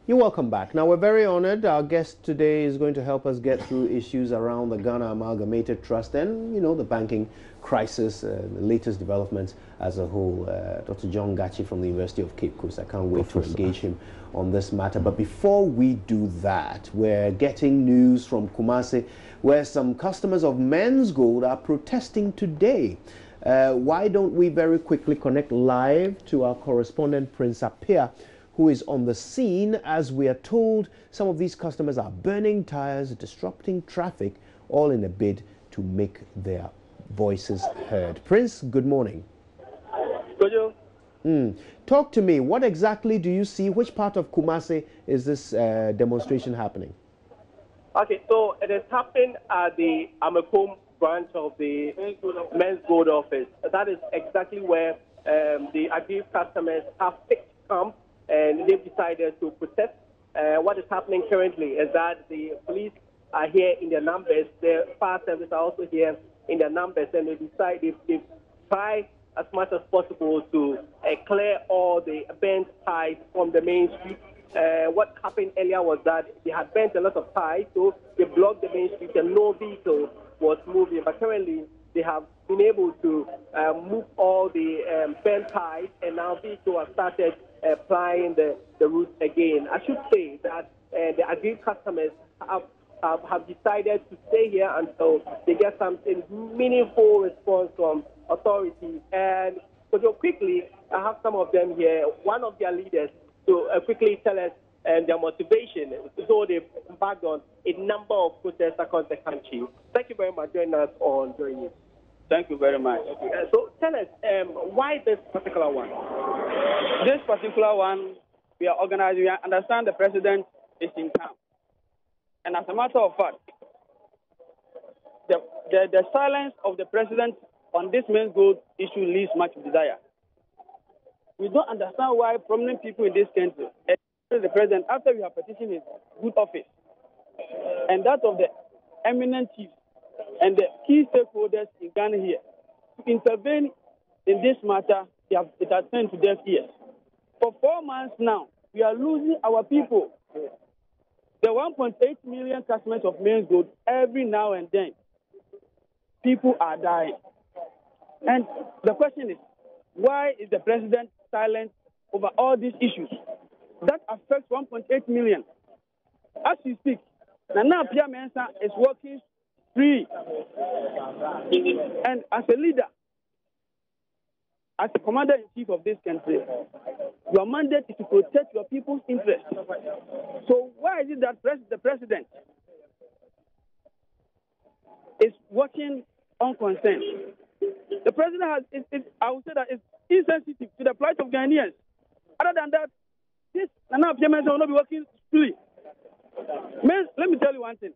You're welcome back. Now, we're very honored. Our guest today is going to help us get through issues around the Ghana Amalgamated Trust and, the banking crisis, the latest developments as a whole. Dr. John Gachi from the University of Cape Coast. I can't wait to engage him on this matter. But before we do that, we're getting news from Kumasi, where some customers of Men's Gold are protesting today. Why don't we very quickly connect live to our correspondent, Prince Apia, who is on the scene, as we are told some of these customers are burning tires, disrupting traffic, all in a bid to make their voices heard. Prince, good morning. Good morning. Talk to me. What exactly do you see? Which part of Kumasi is this demonstration happening? Okay, so it is happening at the Amakom branch of the Men's Gold office. That is exactly where the aggrieved customers have picked camp, and they've decided to protest. What is happening currently is that the police are here in their numbers. The fire service are also here in their numbers, and they try as much as possible to clear all the burnt ties from the main street. What happened earlier was that they had burnt a lot of ties, so they blocked the main street and no vehicle was moving. But currently, they have been able to move all the burnt ties, and now vehicles have started plying the route again. I should say that the aggrieved customers have decided to stay here until they get something meaningful response from authorities. And so quickly, I have some of them here, one of their leaders, to quickly tell us their motivation. So they've embarked on a number of protests across the country. Thank you very much for joining us on JoyNews. Thank you very much. So tell us, why this particular one? This particular one, we are organized. We understand the president is in town. And as a matter of fact, the silence of the president on this Men's Gold issue leaves much desire. We don't understand why prominent people in this country, especially the president, after we have petitioned his good office, and that of the eminent chiefs and the key stakeholders in Ghana here, to intervene in this matter, it has turned to deaf ears. For 4 months now, we are losing our people. The 1.8 million customers of Men's Gold, every now and then, people are dying. And the question is, why is the president silent over all these issues that affect 1.8 million? As we speak, Nana Apia Mensah is working free. And as a leader, as the commander-in-chief of this country, your mandate is to protect your people's interests. So why is it that the president is watching unconcerned? The president I would say that is insensitive to the plight of Ghanaians. Other than that, this Nana Apia Mensah will not be working free. Let me tell you one thing.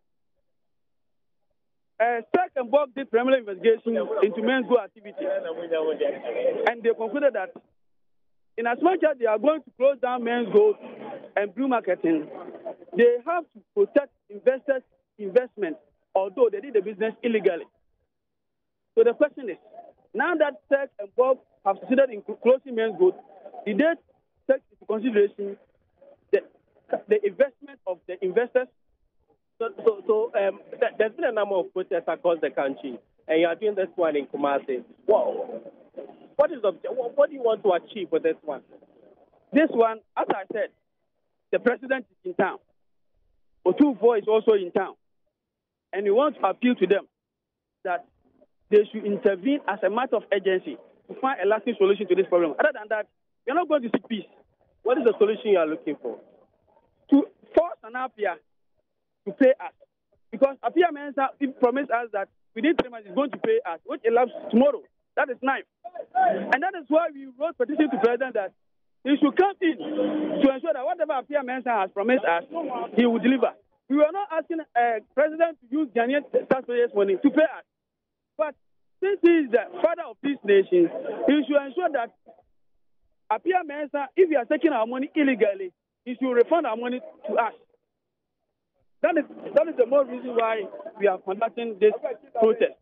SEC and BOG did preliminary investigation into Men's Gold activity. And they concluded that in as much as they are going to close down Men's Gold and blue marketing, they have to protect investors' investment, although they did the business illegally. So the question is, now that SEC and BOG have succeeded in closing Men's Gold, did they take into consideration the investment of the investors? So there's been a number of protests across the country, and you are doing this one in Kumasi. What do you want to achieve with this one? This one, as I said, the president is in town. Otufo is also in town. And we want to appeal to them that they should intervene as a matter of urgency to find a lasting solution to this problem. Other than that, we are not going to seek peace. What is the solution you are looking for? To force Nana Apia to pay us. Because Apia Mensah promised us that within 3 months he's going to pay us, which elapses tomorrow. That is 9th. And that is why we wrote petition to President that he should come in to ensure that whatever Apia Mensah has promised us, he will deliver. We were not asking President to use Ghanaian taxpayers' money to pay us. But since he is the father of this nation, he should ensure that Apia Mensah, if he has taken our money illegally, he should refund our money to us. That is the more reason why we are conducting this protest.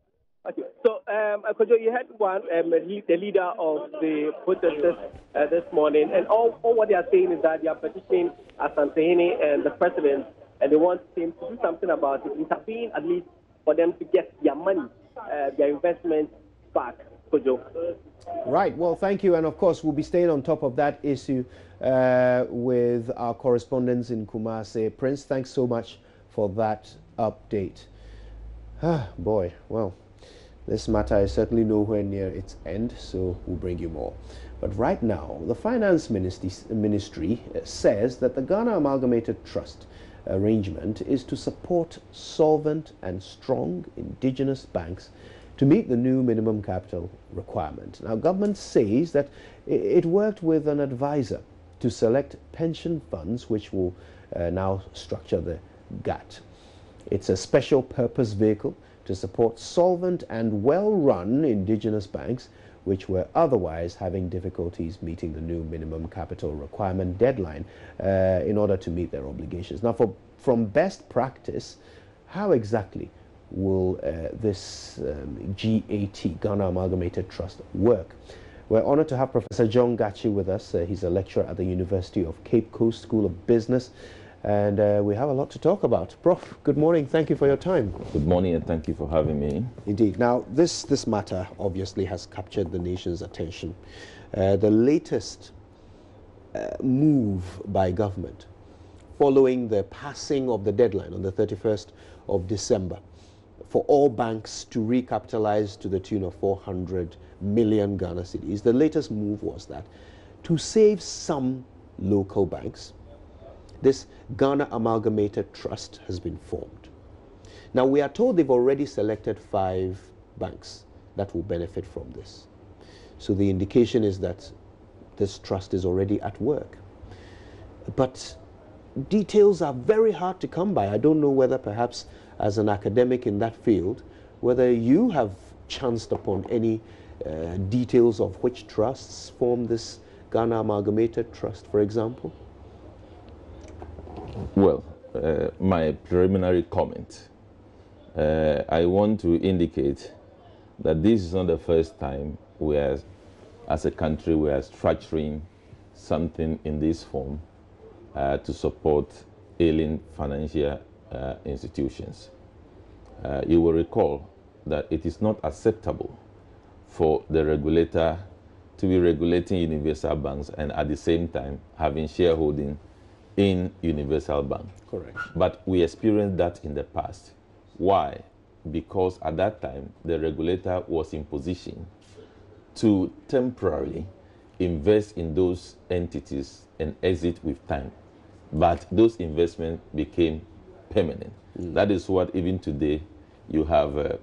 Okay. So, Kojo, you had one, the leader of the protesters this morning, and all what they are saying is that they are petitioning Asantehene and the president, and they want him to do something about it, intervene at least for them to get their money, their investment back, Kojo. Right. Well, thank you. And of course, we'll be staying on top of that issue with our correspondents in Kumasi. Prince, thanks so much for that update. Ah, boy. Well, this matter is certainly nowhere near its end, so we'll bring you more. But right now, the Finance Ministry says that the Ghana Amalgamated Trust arrangement is to support solvent and strong indigenous banks to meet the new minimum capital requirement. Now, government says that it worked with an advisor to select pension funds which will now structure the GAT. It's a special purpose vehicle to support solvent and well-run indigenous banks which were otherwise having difficulties meeting the new minimum capital requirement deadline in order to meet their obligations. Now, from best practice, how exactly will this GAT, Ghana Amalgamated Trust, work? We're honored to have Professor John Gachi with us. He's a lecturer at the University of Cape Coast School of Business, and we have a lot to talk about. Prof, good morning. Thank you for your time. Good morning, and thank you for having me. Indeed. Now, this matter obviously has captured the nation's attention. The latest move by government following the passing of the deadline on the 31st of December for all banks to recapitalize to the tune of 400 million Ghana cedis. The latest move was that to save some local banks, this Ghana Amalgamated Trust has been formed. Now, we are told they've already selected 5 banks that will benefit from this. So the indication is that this trust is already at work. But details are very hard to come by. I don't know whether perhaps as an academic in that field, whether you have chanced upon any details of which trusts form this Ghana Amalgamated Trust, for example? Well, my preliminary comment. I want to indicate that this is not the first time we are, as a country, we are structuring something in this form to support ailing financial institutions. You will recall that it is not acceptable for the regulator to be regulating universal banks and at the same time having shareholding in universal bank. Correct. But we experienced that in the past. Why? Because at that time, the regulator was in position to temporarily invest in those entities and exit with time. But those investments became permanent. That is what even today you have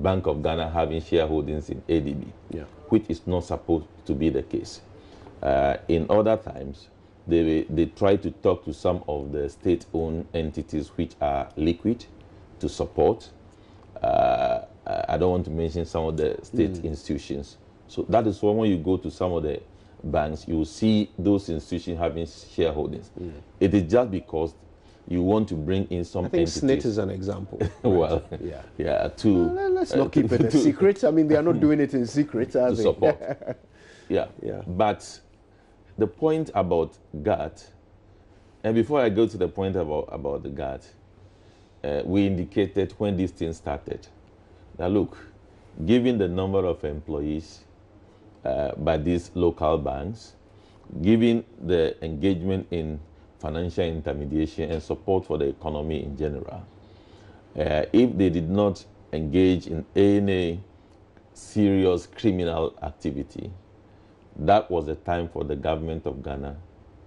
Bank of Ghana having shareholdings in ADB, which is not supposed to be the case. In other times, they try to talk to some of the state-owned entities which are liquid to support. I don't want to mention some of the state institutions. So that is why when you go to some of the banks, you will see those institutions having shareholdings. It is just because you want to bring in some entities. SNIT is an example. Well, let's not keep it a secret. I mean, they are not doing it in secret, are to they? Support. yeah. But the point about GAT, and before I go to the point about the GAT, we indicated when this thing started that, look, given the number of employees by these local banks, given the engagement in financial intermediation and support for the economy in general, if they did not engage in any serious criminal activity, that was the time for the government of Ghana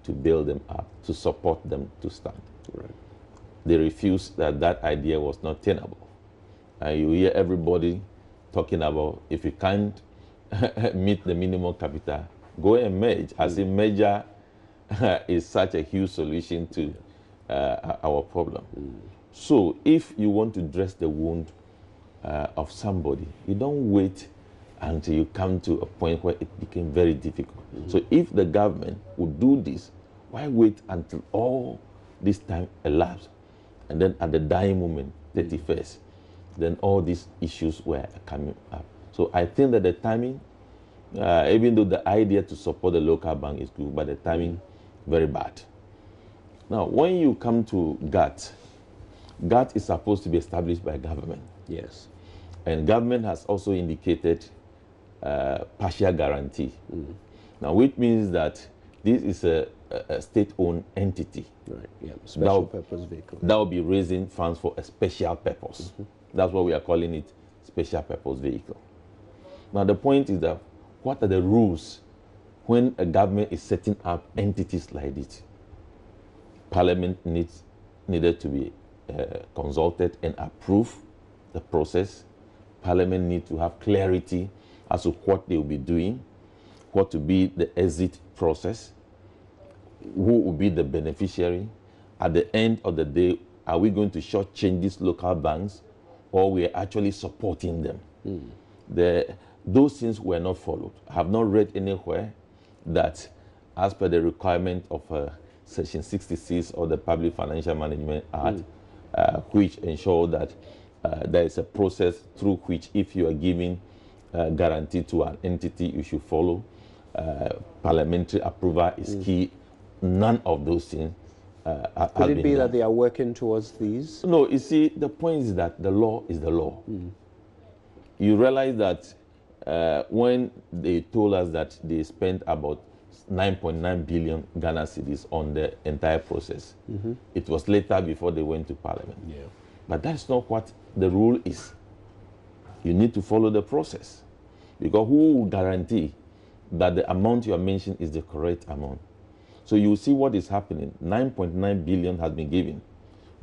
to build them up, to support them to stand. Right. They refused that idea was not tenable. You hear everybody talking about if you can't meet the minimum capital, go and merge. As a merger is such a huge solution to our problem. So if you want to dress the wound of somebody, you don't wait until you come to a point where it became very difficult. So if the government would do this, why wait until all this time elapsed? And then at the dying moment, 31st, then all these issues were coming up. So I think that the timing, even though the idea to support the local bank is good, but the timing very bad. Now, when you come to GATT, GATT is supposed to be established by government. Yes. And government has also indicated partial guarantee. Now, which means that this is a state-owned entity. Right, yeah, special purpose vehicle. That will be raising funds for a special purpose. That's what we are calling it, special purpose vehicle. Now, the point is that what are the rules when a government is setting up entities like this? Parliament needed to be consulted and approve the process. Parliament need to have clarity as to what they will be doing, what to be the exit process, who will be the beneficiary. At the end of the day, are we going to shortchange these local banks, or we are actually supporting them? Those things were not followed. I have not read anywhere that, as per the requirement of Section 66 of the Public Financial Management Act, which ensure that there is a process through which, if you are giving guarantee to an entity, you should follow. Parliamentary approval is key. None of those things Could it be that they are working towards these? No, you see, the point is that the law is the law. You realize that when they told us that they spent about 9.9 billion Ghana cedis on the entire process, it was later before they went to Parliament. Yeah. But that's not what the rule is. You need to follow the process. Because who will guarantee that the amount you are mentioning is the correct amount? So you see what is happening. 9.9 billion has been given,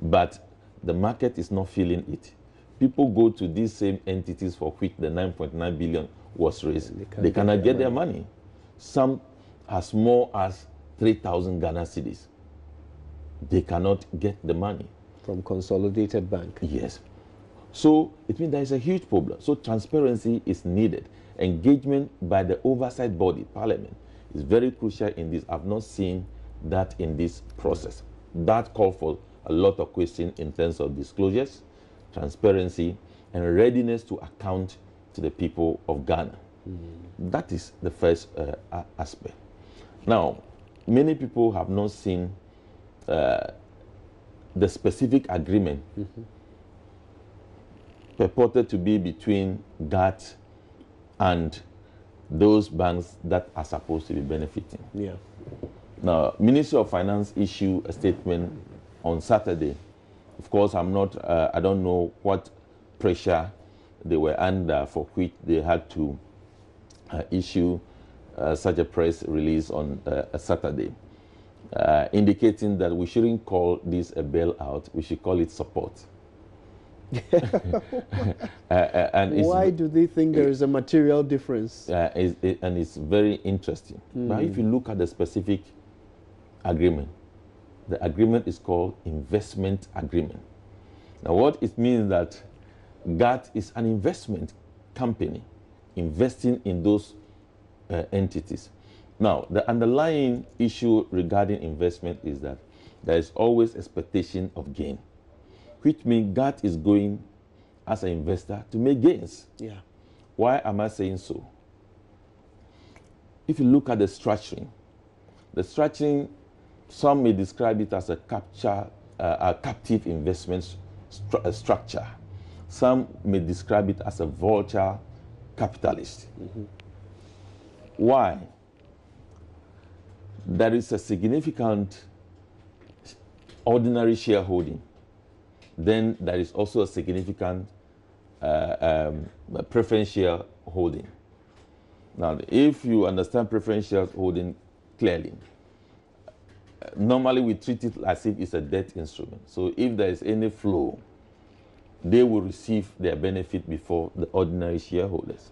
but the market is not feeling it. People go to these same entities for which the 9.9 billion was raised. They cannot get their money. Some as small as 3,000 Ghana cedis. They cannot get the money. From Consolidated Bank. Yes. So it means there is a huge problem. So transparency is needed. Engagement by the oversight body, Parliament, is very crucial in this. I've not seen that in this process. That calls for a lot of questions in terms of disclosures, transparency, and readiness to account to the people of Ghana. That is the first aspect. Now, many people have not seen the specific agreement purported to be between GATT and those banks that are supposed to be benefiting. Yeah. Now, Ministry of Finance issued a statement on Saturday. Of course, I don't know what pressure they were under for which they had to issue such a press release on a Saturday, indicating that we shouldn't call this a bailout, we should call it support. And why do they think there is a material difference? And it's very interesting. But if you look at the specific agreement, the agreement is called investment agreement. Now, what it means that GATT is an investment company investing in those entities. Now, the underlying issue regarding investment is that there is always expectation of gain, which means GATT is going as an investor to make gains. Yeah. Why am I saying so? If you look at the structuring, some may describe it as a captive investment structure. Some may describe it as a vulture capitalist. Why? There is a significant ordinary shareholding. Then there is also a significant preferential holding. Now, if you understand preferential holding clearly, normally we treat it as if it's a debt instrument. So if there is any flow, they will receive their benefit before the ordinary shareholders.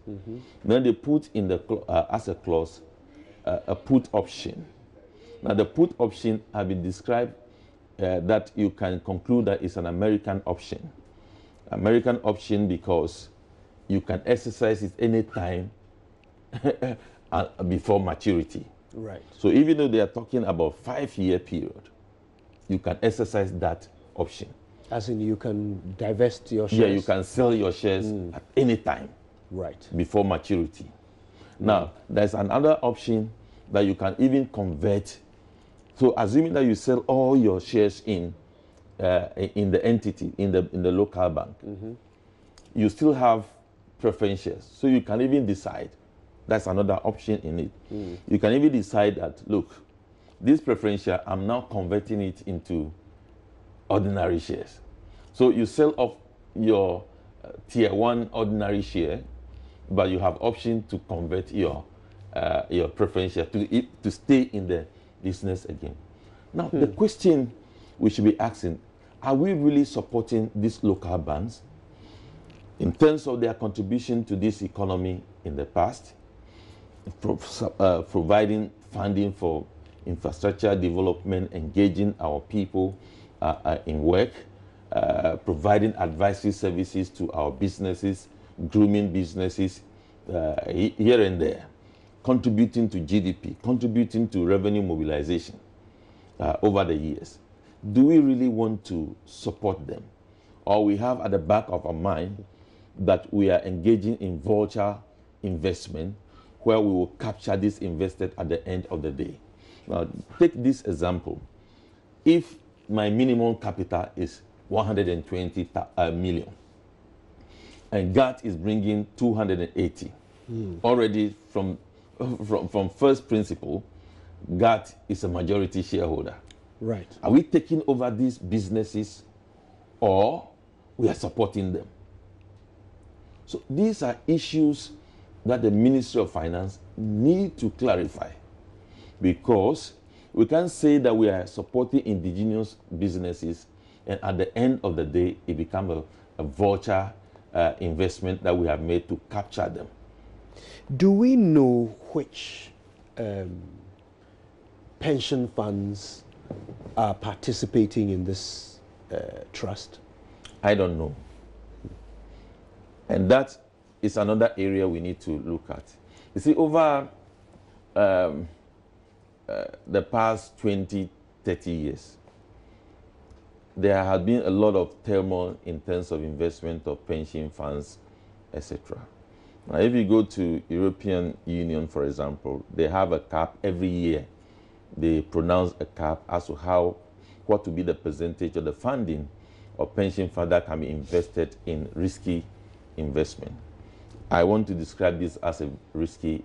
Then they put in the as a clause a put option. Now, the put option has been described that you can conclude that it's an American option. American option because you can exercise it any time before maturity. Right. So even though they are talking about 5-year period, you can exercise that option. As in, you can divest your shares? Yeah, you can sell your shares at any time. Right. Before maturity. Now, there's another option that you can even convert. So, assuming that you sell all your shares in the entity, in the local bank, you still have preference shares. So, you can even decide. That's another option in it. You can even decide that, look, this preference share, I'm now converting it into ordinary shares. So, you sell off your tier 1 ordinary share, but you have option to convert your preference share to stay in the business again. Now, the question we should be asking, are we really supporting these local banks in terms of their contribution to this economy in the past, providing funding for infrastructure development, engaging our people in work, providing advisory services to our businesses, grooming businesses here and there, contributing to GDP, contributing to revenue mobilization over the years? Do we really want to support them? Or we have at the back of our mind that we are engaging in vulture investment where we will capture this invested at the end of the day? Now, take this example. If my minimum capital is 120 million, and GAT is bringing 280. Already from first principle, GAT is a majority shareholder. Right. Are we taking over these businesses or we are supporting them? So these are issues that the Ministry of Finance need to clarify, because we can't say that we are supporting indigenous businesses and at the end of the day it becomes a vulture investment that we have made to capture them. Do we know which pension funds are participating in this trust? I don't know. And that is another area we need to look at. You see, over the past 20, 30 years, there has been a lot of turmoil in terms of investment of pension funds, etc. Now, if you go to European Union, for example, they have a cap every year. They pronounce a cap as to what will be the percentage of the funding of pension fund that can be invested in risky investment. I want to describe this as a risky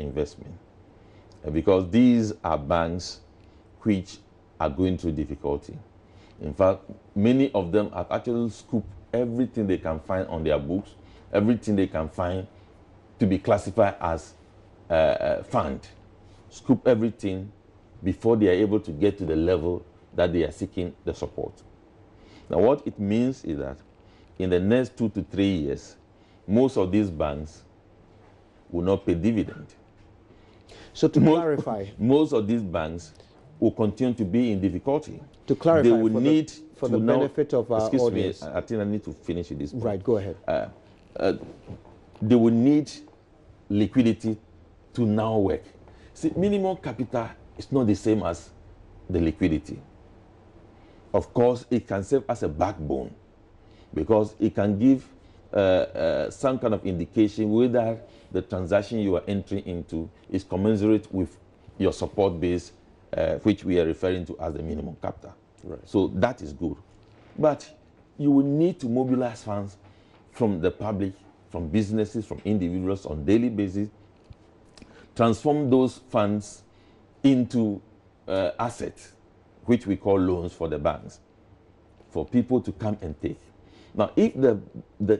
investment because these are banks which are going through difficulty. In fact, many of them have actually scooped everything they can find on their books, everything they can find to be classified as fund. Scoop everything before they are able to get to the level that they are seeking the support. Now, what it means is that in the next 2 to 3 years, most of these banks will not pay dividend. So to clarify, most of these banks will continue to be in difficulty. To clarify, they will need for the benefit of our audience. Excuse me, I think I need to finish with this point. Right, go ahead. They will need liquidity to now work. See, minimum capital is not the same as the liquidity. Of course, it can serve as a backbone because it can give some kind of indication whether the transaction you are entering into is commensurate with your support base, which we are referring to as the minimum capital. Right. So that is good. But you will need to mobilize funds from the public, from businesses, from individuals on a daily basis, transform those funds into assets, which we call loans for the banks, for people to come and take. Now, if the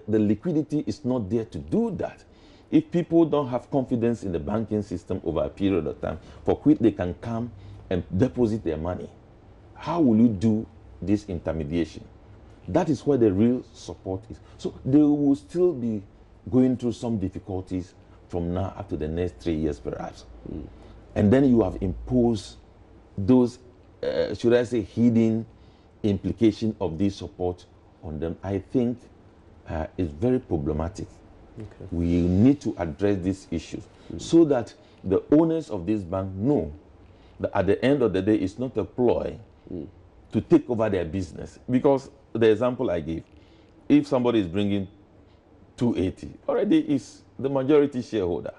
liquidity is not there to do that, if people don't have confidence in the banking system over a period of time for which they can come and deposit their money, how will you do this intermediation? That is where the real support is. So they will still be going through some difficulties from now up to the next 3 years perhaps. And then you have imposed those, should I say, hidden implication of this support on them. I think is very problematic. Okay. We need to address these issues so that the owners of this bank know that at the end of the day, it's not a ploy to take over their business. Because the example I gave, if somebody is bringing 280, already is the majority shareholder.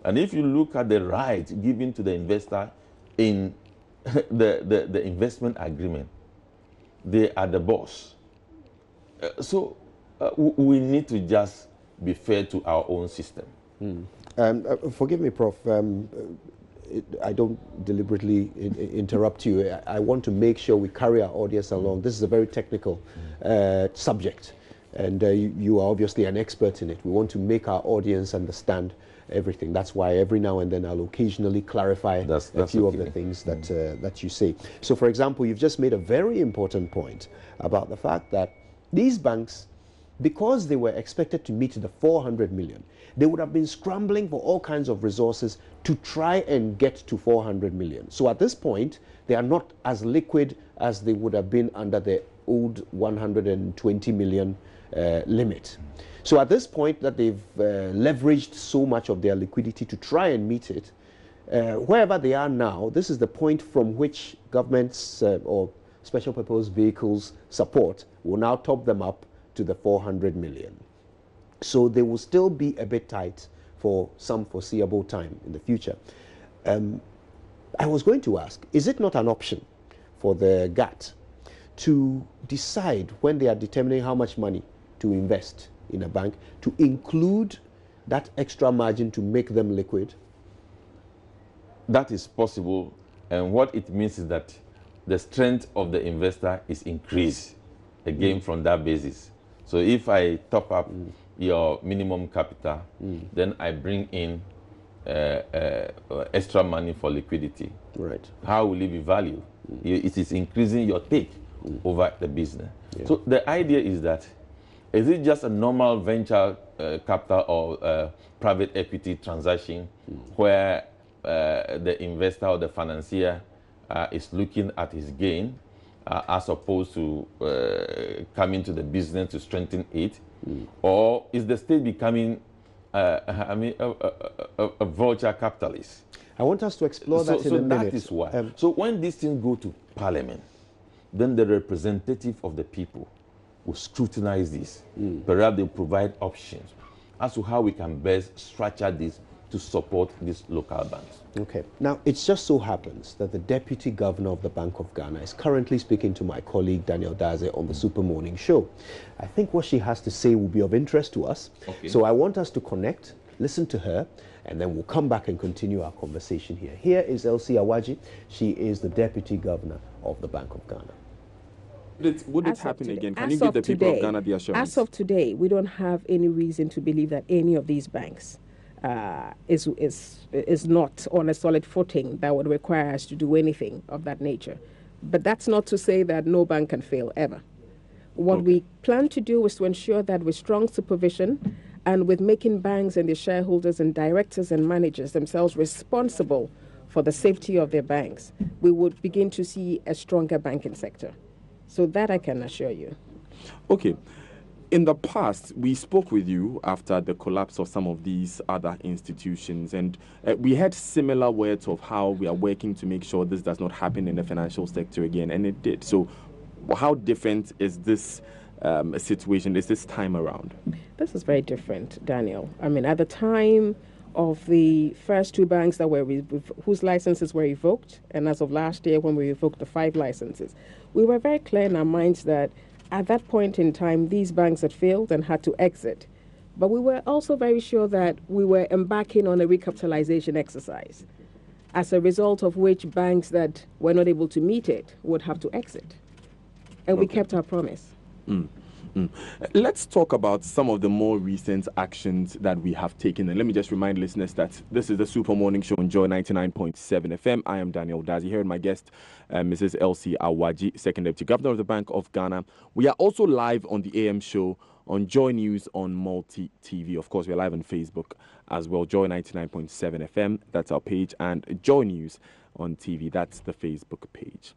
And if you look at the right given to the investor in the investment agreement, they are the boss. So we need to just be fair to our own system. Forgive me, Prof. I don't deliberately interrupt you. I want to make sure we carry our audience along. This is a very technical subject, and you are obviously an expert in it. We want to make our audience understand everything. That's why every now and then I'll occasionally clarify a few of the things that that you say. So, for example, you've just made a very important point about the fact that these banks, because they were expected to meet the 400 million, they would have been scrambling for all kinds of resources to try and get to 400 million. So at this point, they are not as liquid as they would have been under the old 120 million limit. So at this point that they've leveraged so much of their liquidity to try and meet it, wherever they are now, this is the point from which governments or special purpose vehicles support will now top them up to the 400 million. So they will still be a bit tight for some foreseeable time in the future. I was going to ask, is it not an option for the GAT to decide when they are determining how much money to invest in a bank to include that extra margin to make them liquid? That is possible, and what it means is that the strength of the investor is increased again from that basis. So if I top up your minimum capital, then I bring in extra money for liquidity. Right. How will it be valued? It is increasing your take over the business. Yeah. So the idea is that, is it just a normal venture capital or private equity transaction where the investor or the financier is looking at his gain as opposed to coming to the business to strengthen it? Or is the state becoming a vulture capitalist? I want us to explore that in a minute. So that is why. So when these things go to Parliament, then the representative of the people will scrutinize this. Perhaps they'll provide options as to how we can best structure this to support these local banks. Okay. Now, it just so happens that the Deputy Governor of the Bank of Ghana is currently speaking to my colleague Daniel Daze on the Super Morning Show. I think what she has to say will be of interest to us. Okay. So I want us to connect, listen to her, and then we'll come back and continue our conversation here. Here is Elsie Awaji. She is the Deputy Governor of the Bank of Ghana. Would it happen again? Can you give the people of Ghana the assurance? As of today, we don't have any reason to believe that any of these banks is not on a solid footing that would require us to do anything of that nature. But that's not to say that no bank can fail ever. What we plan to do is to ensure that with strong supervision and with making banks and their shareholders and directors and managers themselves responsible for the safety of their banks, we would begin to see a stronger banking sector. So that I can assure you. Okay. In the past, we spoke with you after the collapse of some of these other institutions, and we had similar words of how we are working to make sure this does not happen in the financial sector again, and it did. So how different is this situation, is this time around? This is very different, Daniel. I mean, at the time of the first two banks that were whose licenses were revoked, and as of last year when we revoked the 5 licenses, we were very clear in our minds that at that point in time, these banks had failed and had to exit. But we were also very sure that we were embarking on a recapitalization exercise, as a result of which banks that were not able to meet it would have to exit. And we kept our promise. Let's talk about some of the more recent actions that we have taken. And let me just remind listeners that this is the Super Morning Show on Joy 99.7 FM. I am Daniel Dazi here, and my guest, Mrs. Elsie Awaji, Second Deputy Governor of the Bank of Ghana. We are also live on the AM show on JoyNews on Multi TV. Of course, we're live on Facebook as well, Joy 99.7 FM. That's our page. And JoyNews on TV. That's the Facebook page.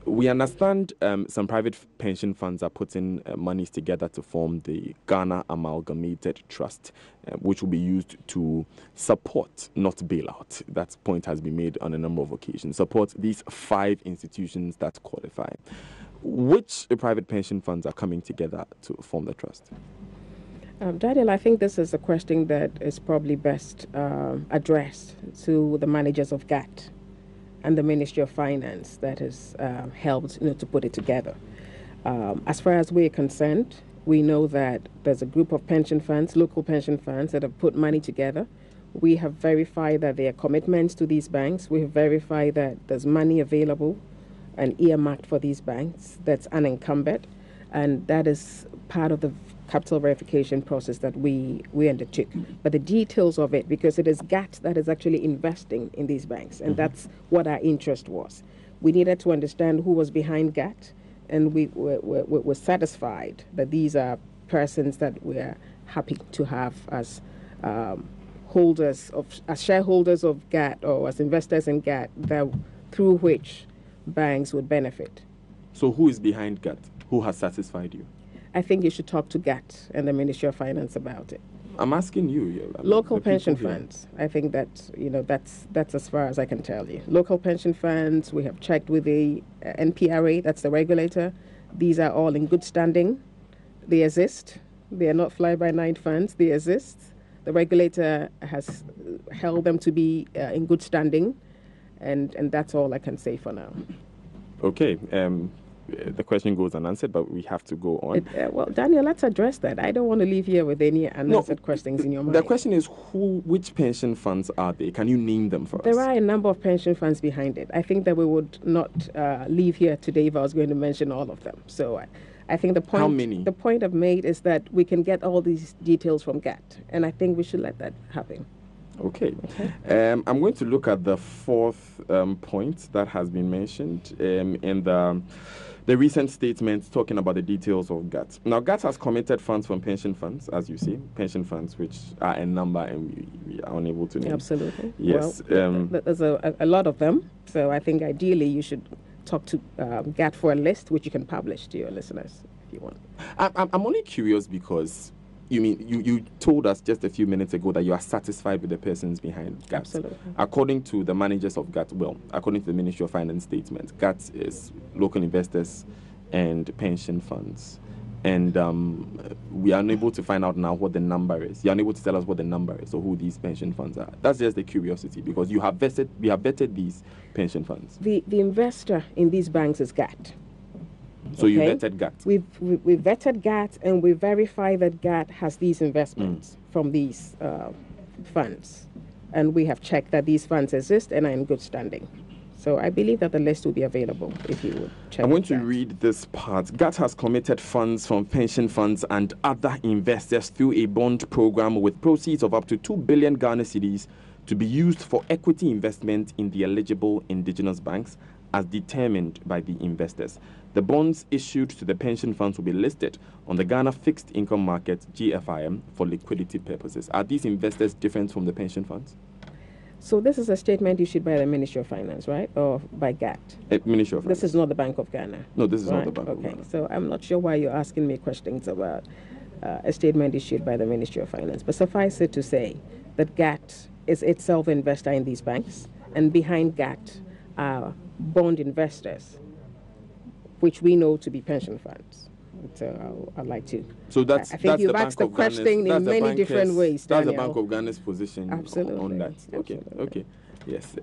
We understand some private pension funds are putting monies together to form the Ghana Amalgamated Trust, which will be used to support, not bail out. That point has been made on a number of occasions. Support these 5 institutions that qualify. Which private pension funds are coming together to form the trust? Daniel, I think this is a question that is probably best addressed to the managers of GAT and the Ministry of Finance that has helped to put it together. As far as we're concerned, we know that there's a group of pension funds, local pension funds, that have put money together. We have verified that there are commitments to these banks. We have verified that there's money available and earmarked for these banks that's unencumbered, and that is part of the capital verification process that we undertook. But the details of it, because it is GAT that is actually investing in these banks, and that's what our interest was. We needed to understand who was behind GAT, and we were satisfied that these are persons that we're happy to have as shareholders of GAT or as investors in GAT, that through which banks would benefit. So who is behind GAT? Who has satisfied you? I think you should talk to GAT and the Ministry of Finance about it. I'm asking you. Local pension funds. I think that that's as far as I can tell you. Local pension funds. We have checked with the NPRA. That's the regulator. These are all in good standing. They exist. They are not fly-by-night funds. They exist. The regulator has held them to be in good standing, and that's all I can say for now. Okay. The question goes unanswered, but we have to go on. Well, Daniel, let's address that. I don't want to leave here with any unanswered questions in your mind. The question is, which pension funds are they? Can you name them for us? There are a number of pension funds behind it. I think that we would not leave here today if I was going to mention all of them. So I think the point. How many? The point I've made is that we can get all these details from GAT, and I think we should let that happen. Okay. I'm going to look at the fourth point that has been mentioned in the recent statement talking about the details of GAT. Now, GAT has committed funds from pension funds, as you see, pension funds which are a number and we are unable to name. Absolutely. Yes. Well, there's a lot of them, so I think ideally you should talk to GAT for a list which you can publish to your listeners if you want. I'm only curious because you told us just a few minutes ago that you are satisfied with the persons behind GAT. Absolutely. According to the managers of GAT, according to the Ministry of Finance statement, GAT is local investors and pension funds. And we are unable to find out now what the number is. You're unable to tell us what the number is or who these pension funds are. That's just the curiosity, because we have vetted these pension funds. The investor in these banks is GAT. So you vetted GAT? We vetted GAT, and we verified that GAT has these investments from these funds. And we have checked that these funds exist and are in good standing. So I believe that the list will be available if you would check. I'm going to read this part. GAT has committed funds from pension funds and other investors through a bond program with proceeds of up to 2 billion Ghana cedis to be used for equity investment in the eligible indigenous banks as determined by the investors. The bonds issued to the pension funds will be listed on the Ghana Fixed Income Market, GFIM, for liquidity purposes. Are these investors different from the pension funds? So this is a statement issued by the Ministry of Finance, right? Or by GAT? Ministry of Finance. This is not the Bank of Ghana. No, this is right? not the Bank of Ghana. Okay, so I'm not sure why you're asking me questions about a statement issued by the Ministry of Finance. But suffice it to say that GAT is itself an investor in these banks, and behind GAT are bond investors, which we know to be pension funds. So I'd like to. So I think you've asked the question in many different ways, Daniel. That's the Bank of Ghana's position on that. Okay. Okay. Yes.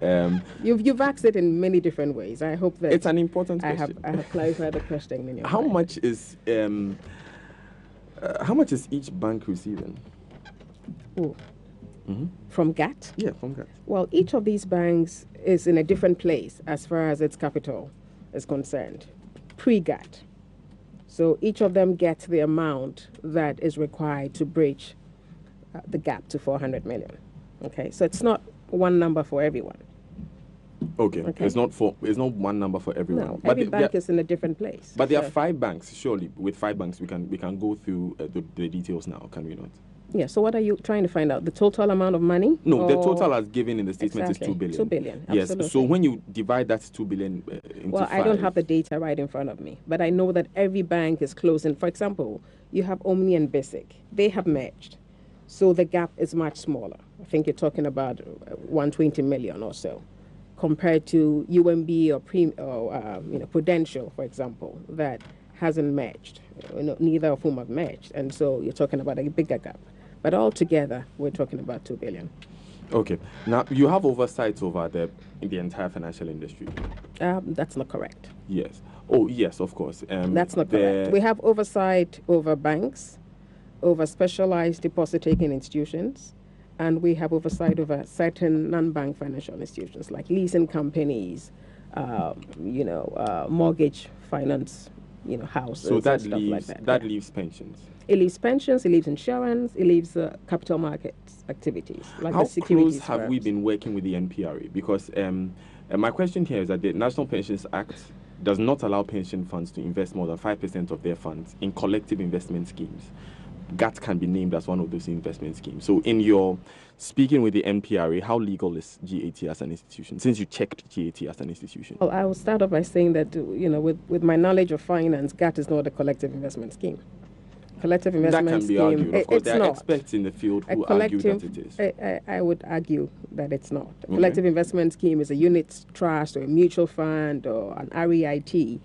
You've asked it in many different ways. I hope that it's an important question. I have clarified the question in your How mind. much is each bank receiving? From GAT? Yeah, from GAT. Well, each of these banks is in a different place as far as its capital is concerned, pre-GAT. So each of them gets the amount that is required to bridge the gap to 400 million. Okay, so it's not one number for everyone. Okay. It's not one number for everyone. No, every bank is in a different place. But there are 5 banks. Surely, with 5 banks, we can go through the details now, can we not? Yeah, so what are you trying to find out? The total amount of money? No, the total as given in the statement is 2 billion. 2 billion, yes. absolutely. So when you divide that 2 billion into Well, 5... I don't have the data right in front of me, but I know that every bank is closing. For example, you have Omni and Basic. They have merged. So the gap is much smaller. I think you're talking about 120 million or so. compared to UMB or Prudential, for example, that hasn't matched. Neither of whom have matched, and so you're talking about a bigger gap. But altogether, we're talking about 2 billion. Okay. Now, you have oversight over the entire financial industry. That's not correct. Yes. Oh, yes, of course. That's not correct. We have oversight over banks, over specialized deposit-taking institutions, and we have oversight over certain non-bank financial institutions like leasing companies, mortgage finance, houses. So that and stuff leaves like that. that leaves pensions. It leaves pensions, it leaves insurance, it leaves capital markets activities like How the securities close have we been working with the NPRA? Because my question here is that the National Pensions Act does not allow pension funds to invest more than 5% of their funds in collective investment schemes. GAT can be named as one of those investment schemes. So in your speaking with the NPRA, how legal is GAT as an institution, since you checked GAT as an institution? Well, I will start off by saying that, with my knowledge of finance, GAT is not a collective investment scheme. Collective investment that can be scheme, argued. Of course, there are not. experts in the field who argue that it is. I would argue that it's not. A collective investment scheme is a unit trust or a mutual fund or an REIT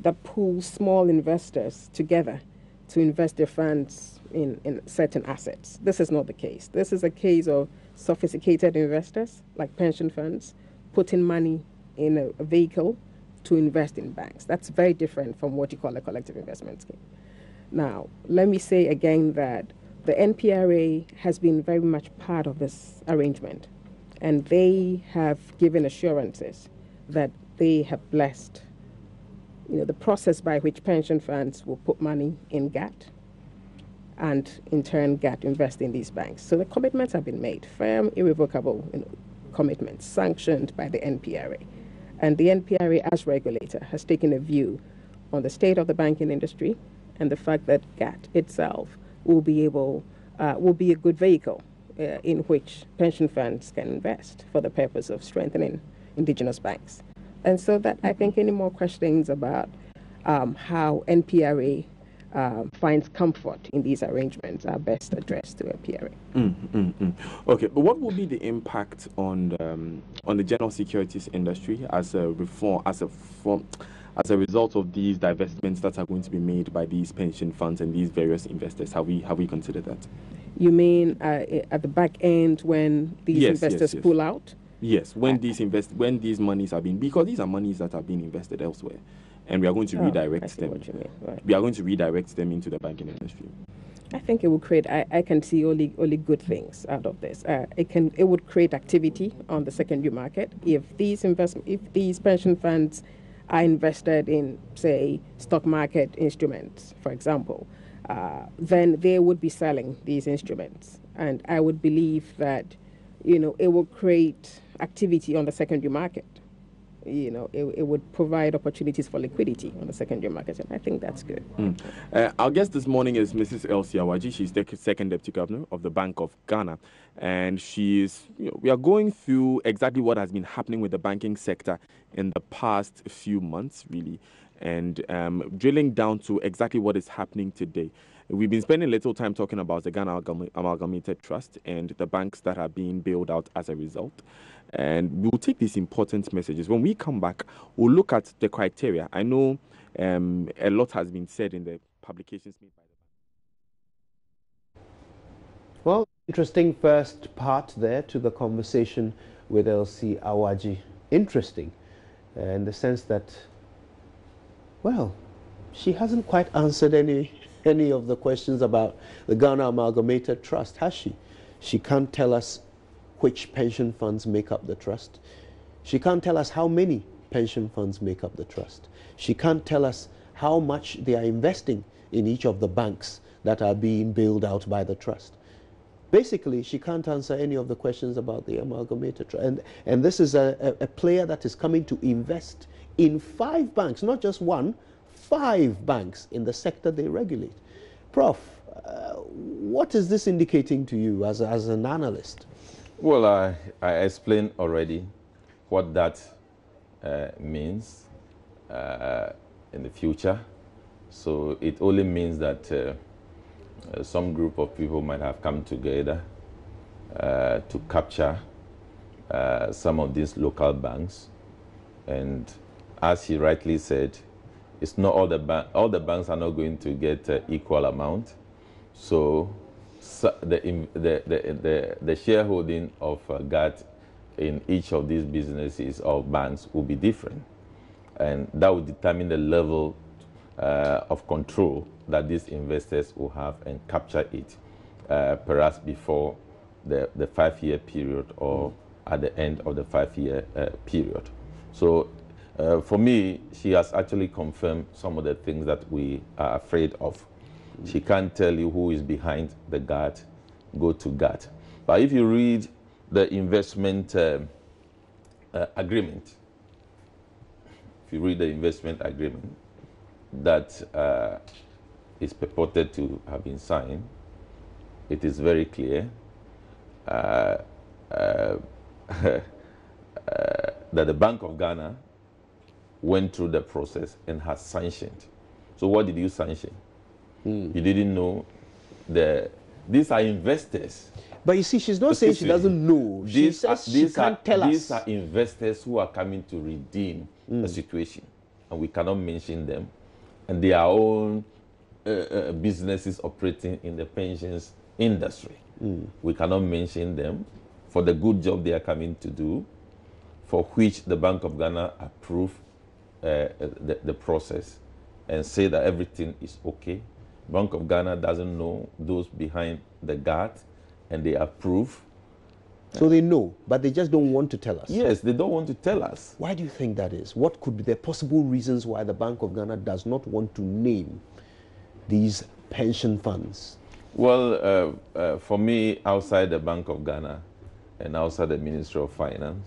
that pools small investors together to invest their funds in certain assets. This is not the case. This is a case of sophisticated investors, like pension funds, putting money in a vehicle to invest in banks. That's very different from what you call a collective investment scheme. Now, let me say again that the NPRA has been very much part of this arrangement, and they have given assurances that they have blessed the process by which pension funds will put money in GAT and in turn GAT invest in these banks. So the commitments have been made, firm, irrevocable commitments sanctioned by the NPRA. And the NPRA as regulator has taken a view on the state of the banking industry and the fact that GAT itself will be a good vehicle in which pension funds can invest for the purpose of strengthening indigenous banks. And so that I think any more questions about how NPRA finds comfort in these arrangements are best addressed to NPRA. Okay, but what will be the impact on the general securities industry as a result of these divestments that are going to be made by these pension funds and these various investors? Have we considered that? You mean at the back end when these investors pull out? Yes, when these monies are being, because these are monies that are being invested elsewhere, and we are going to redirect them. What you mean. Right. We are going to redirect them into the banking industry. I think it will create. I can see only good things out of this. It would create activity on the secondary market if these pension funds are invested in, say, stock market instruments, for example. Then they would be selling these instruments, and I would believe that it will create activity on the secondary market. It would provide opportunities for liquidity on the secondary market, and I think that's good. Our guest this morning is Mrs. Elsie Awaji. She's the second deputy governor of the Bank of Ghana, and we are going through exactly what has been happening with the banking sector in the past few months, really, and drilling down to exactly what is happening today. We've been spending a little time talking about the Ghana Amalgamated Trust and the banks that are being bailed out as a result. And we'll take these important messages. When we come back, we'll look at the criteria. I know a lot has been said in the publications made by the bank. Well, interesting first part there to the conversation with Elsie Awaji. Interesting in the sense that, well, she hasn't quite answered any of the questions about the Ghana Amalgamated Trust, has she? She can't tell us which pension funds make up the trust. She can't tell us how many pension funds make up the trust. She can't tell us how much they are investing in each of the banks that are being bailed out by the trust. Basically, she can't answer any of the questions about the Amalgamated Trust. And this is a player that is coming to invest in 5 banks, not just one, 5 banks in the sector they regulate. Prof, what is this indicating to you as an analyst? Well, I explained already what that means in the future. So it only means that some group of people might have come together to capture some of these local banks. And as he rightly said, it's not all the banks are not going to get equal amount. So the shareholding of GAT in each of these businesses or banks will be different. And that will determine the level of control that these investors will have and capture it, perhaps before the 5-year period or at the end of the 5-year period. So for me, she has actually confirmed some of the things that we are afraid of. She can't tell you who is behind the GAT, go to GAT. But if you read the investment agreement, that is purported to have been signed, it is very clear that the Bank of Ghana went through the process and has sanctioned. So what did you sanction? You didn't know these are investors. But you see, she's not saying she doesn't know. She says she can't tell us. These are investors who are coming to redeem the situation, and we cannot mention them. And their own businesses operating in the pensions industry. We cannot mention them for the good job they are coming to do, for which the Bank of Ghana approved the process and say that everything is okay. Bank of Ghana doesn't know those behind the GAT, and they approve. So they know, but they just don't want to tell us. Yes, they don't want to tell us. Why do you think that is? What could be the possible reasons why the Bank of Ghana does not want to name these pension funds? Well, for me, outside the Bank of Ghana and outside the Ministry of Finance,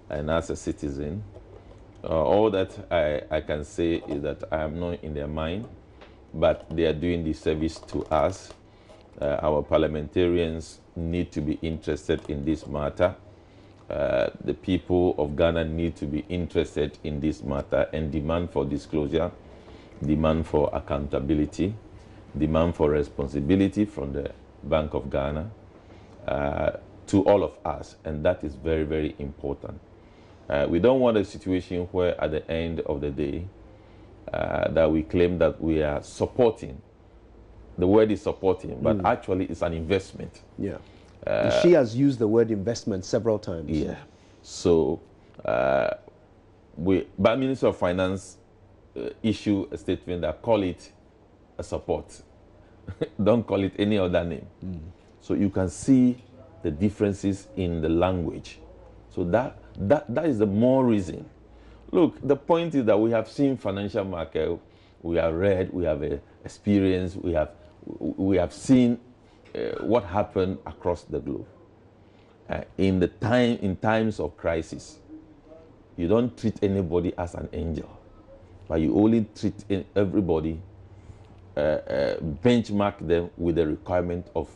and as a citizen, all that I can say is that I am not in their mind, but they are doing the service to us. Our parliamentarians need to be interested in this matter. The people of Ghana need to be interested in this matter and demand for disclosure, demand for accountability, demand for responsibility from the Bank of Ghana to all of us, and that is very, very important. We don't want a situation where at the end of the day that we claim that we are supporting. The word is supporting, but actually it's an investment. Yeah. She has used the word investment several times. Yeah. So, but Minister of Finance issue a statement that call it a support. Don't call it any other name. So you can see the differences in the language. So that is the more reason. Look, the point is that we have seen financial market, we have read, we have experienced, we have seen what happened across the globe. In times of crisis, you don't treat anybody as an angel, but you only treat everybody, benchmark them with the requirement of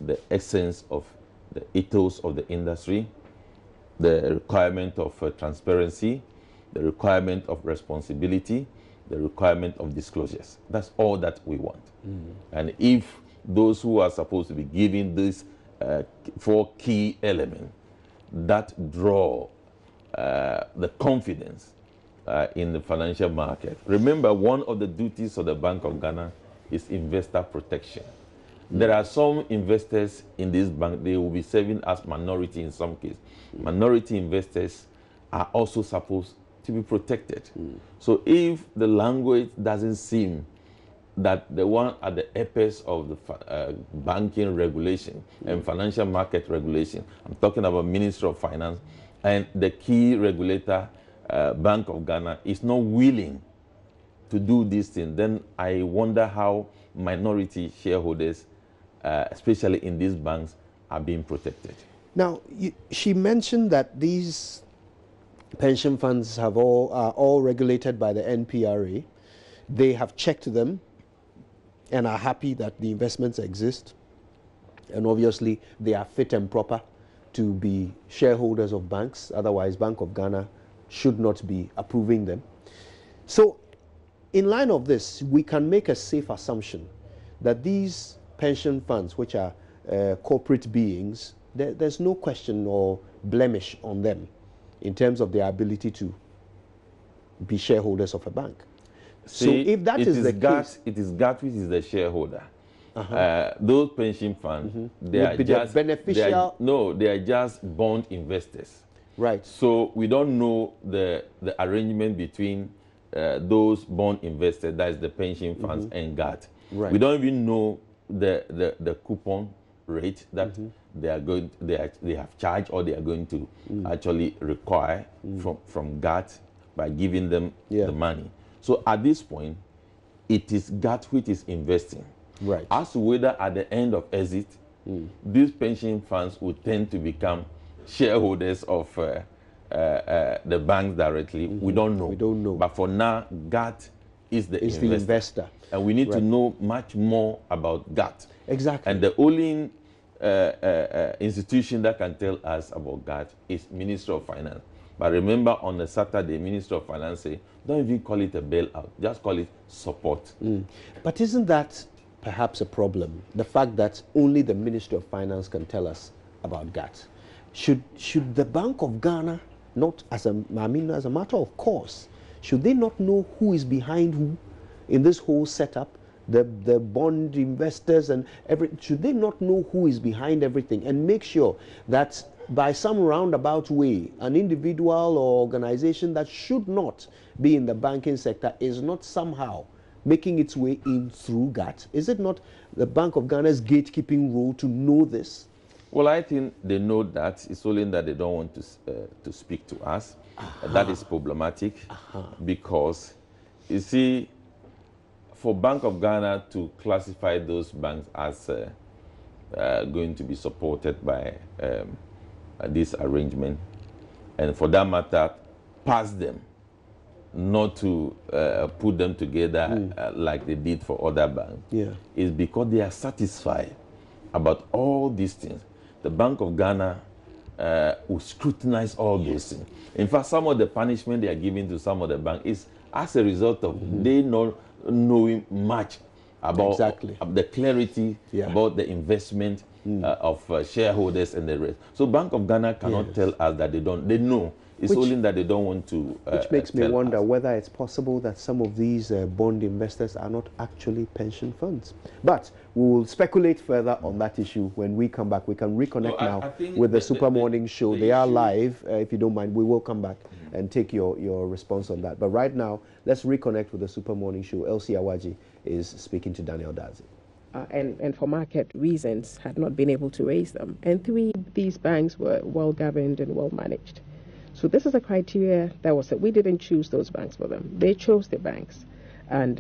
the essence of the ethos of the industry, the requirement of transparency, the requirement of responsibility, the requirement of disclosures. That's all that we want. And if those who are supposed to be giving these 4 key elements that draw the confidence in the financial market. Remember, one of the duties of the Bank of Ghana is investor protection. There are some investors in this bank, they will be serving as minority in some cases. Minority investors are also supposed to be protected. So if the language doesn't seem that the one at the apex of the banking regulation and financial market regulation, I'm talking about Ministry of Finance, and the key regulator, Bank of Ghana, is not willing to do this thing, then I wonder how minority shareholders, especially in these banks, are being protected. Now, she mentioned that these pension funds are all regulated by the NPRA. They have checked them and are happy that the investments exist. And obviously, they are fit and proper to be shareholders of banks. Otherwise, Bank of Ghana should not be approving them. So, in line of this, we can make a safe assumption that these pension funds, which are corporate beings, there's no question or blemish on them in terms of their ability to be shareholders of a bank. See, so if that is the case, it is GAT which is the shareholder. Those pension funds, they would are be just the beneficial. they are just bond investors. Right. So we don't know the arrangement between those bond investors, that is the pension funds, and GAT. Right. We don't even know the coupon rate that they have charged or they are going to actually require from GAT by giving them the money. So at this point, it is GAT which is investing. Right. As to whether at the end of exit, these pension funds will tend to become shareholders of the banks directly, we don't know. We don't know. But for now, GAT is the investor. And we need to know much more about GAT. Exactly. And the only institution that can tell us about GAT is Ministry of Finance. But remember, on a Saturday, Minister of Finance say, don't even call it a bailout, just call it support. But isn't that perhaps a problem? The fact that only the Ministry of Finance can tell us about GAT. Should the Bank of Ghana not, as a matter of course, should they not know who is behind who in this whole setup? The bond investors and should they not know who is behind everything and make sure that by some roundabout way, an individual or organization that should not be in the banking sector is not somehow making its way in through GAT? Is it not the Bank of Ghana's gatekeeping role to know this? Well, I think they know that. It's only that they don't want to speak to us. That is problematic because, you see, for Bank of Ghana to classify those banks as going to be supported by this arrangement, and for that matter, pass them, not to put them together like they did for other banks, is because they are satisfied about all these things. The Bank of Ghana will scrutinize all those things. In fact, some of the punishment they are giving to some of the banks is as a result of they not knowing much about the clarity about the investment of shareholders and the rest. So Bank of Ghana cannot tell us that they don't. They know. It's only that they don't want to. Which makes me wonder us whether it's possible that some of these bond investors are not actually pension funds. But we will speculate further on that issue when we come back. We can reconnect now with the Super Morning Show. They are live. If you don't mind, we will come back and take your response on that. But right now, let's reconnect with the Super Morning Show. Elsie Awaji is speaking to Daniel Dazi. And for market reasons, had not been able to raise them. And three, these banks were well governed and well managed. So this is a criteria that was that we didn't choose those banks for them. They chose the banks, and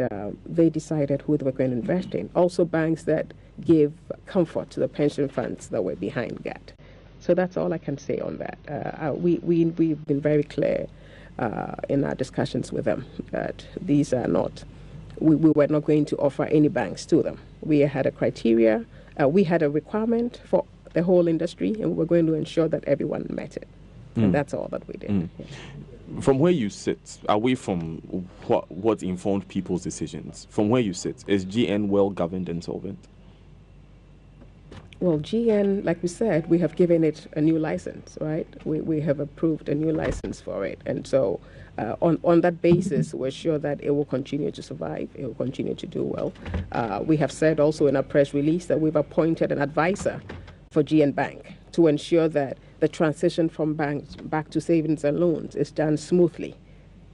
they decided who they were going to invest in. Also banks that give comfort to the pension funds that were behind GAT. So that's all I can say on that. We've been very clear in our discussions with them that these are not, we were not going to offer any banks to them. We had a criteria, we had a requirement for the whole industry, and we were going to ensure that everyone met it. And that's all that we did. From where you sit, away from what informed people's decisions, from where you sit, is GN well governed and solvent? Well, GN, like we said, we have given it a new license, right? We have approved a new license for it. And so on that basis, we're sure that it will continue to survive. It will continue to do well. We have said also in our press release that we've appointed an advisor for GN Bank to ensure that the transition from banks back to savings and loans is done smoothly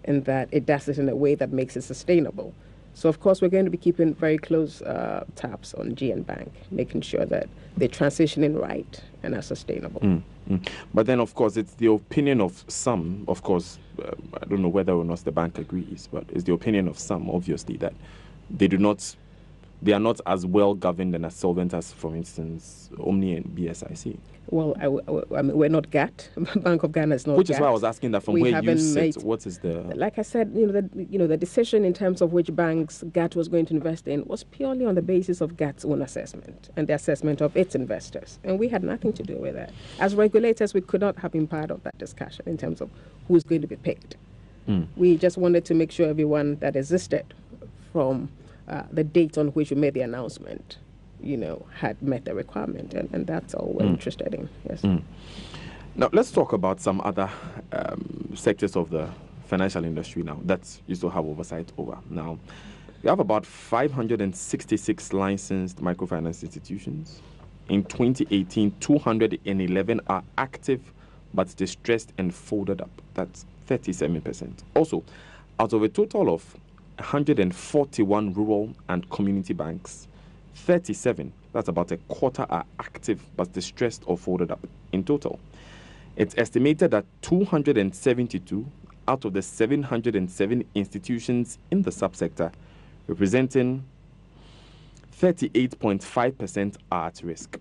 and that it does it in a way that makes it sustainable. So, of course, we're going to be keeping very close tabs on GN Bank, making sure that they're transitioning right and are sustainable. But then, of course, it's the opinion of some, of course, I don't know whether or not the bank agrees, but it's the opinion of some, obviously, that they are not as well governed and as solvent as, for instance, Omni and BSIC. Well, I mean, we're not GAT. Bank of Ghana is not GAT. Which is why I was asking that from where you sit, what is the... Like I said, the decision in terms of which banks GAT was going to invest in was purely on the basis of GAT's own assessment and the assessment of its investors. And we had nothing to do with that. As regulators, we could not have been part of that discussion in terms of who's going to be picked. We just wanted to make sure everyone that existed from the date on which we made the announcement had met the requirement, and that's all we're interested in. Yes. Now, let's talk about some other sectors of the financial industry now that you still have oversight over. Now, we have about 566 licensed microfinance institutions. In 2018, 211 are active but distressed and folded up. That's 37%. Also, out of a total of 141 rural and community banks, 37, that's about a quarter, are active but distressed or folded up in total. It's estimated that 272 out of the 707 institutions in the subsector, representing 38.5%, are at risk.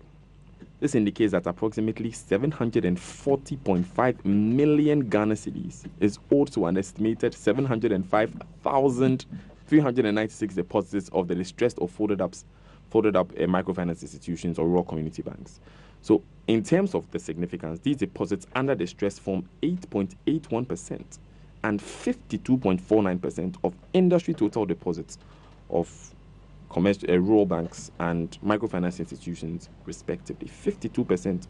This indicates that approximately 740.5 million Ghana cedis is owed to an estimated 705,396 depositors of the distressed or folded up microfinance institutions or rural community banks. So, in terms of the significance, these deposits under distress form 8.81% and 52.49% of industry total deposits of rural banks and microfinance institutions, respectively. 52%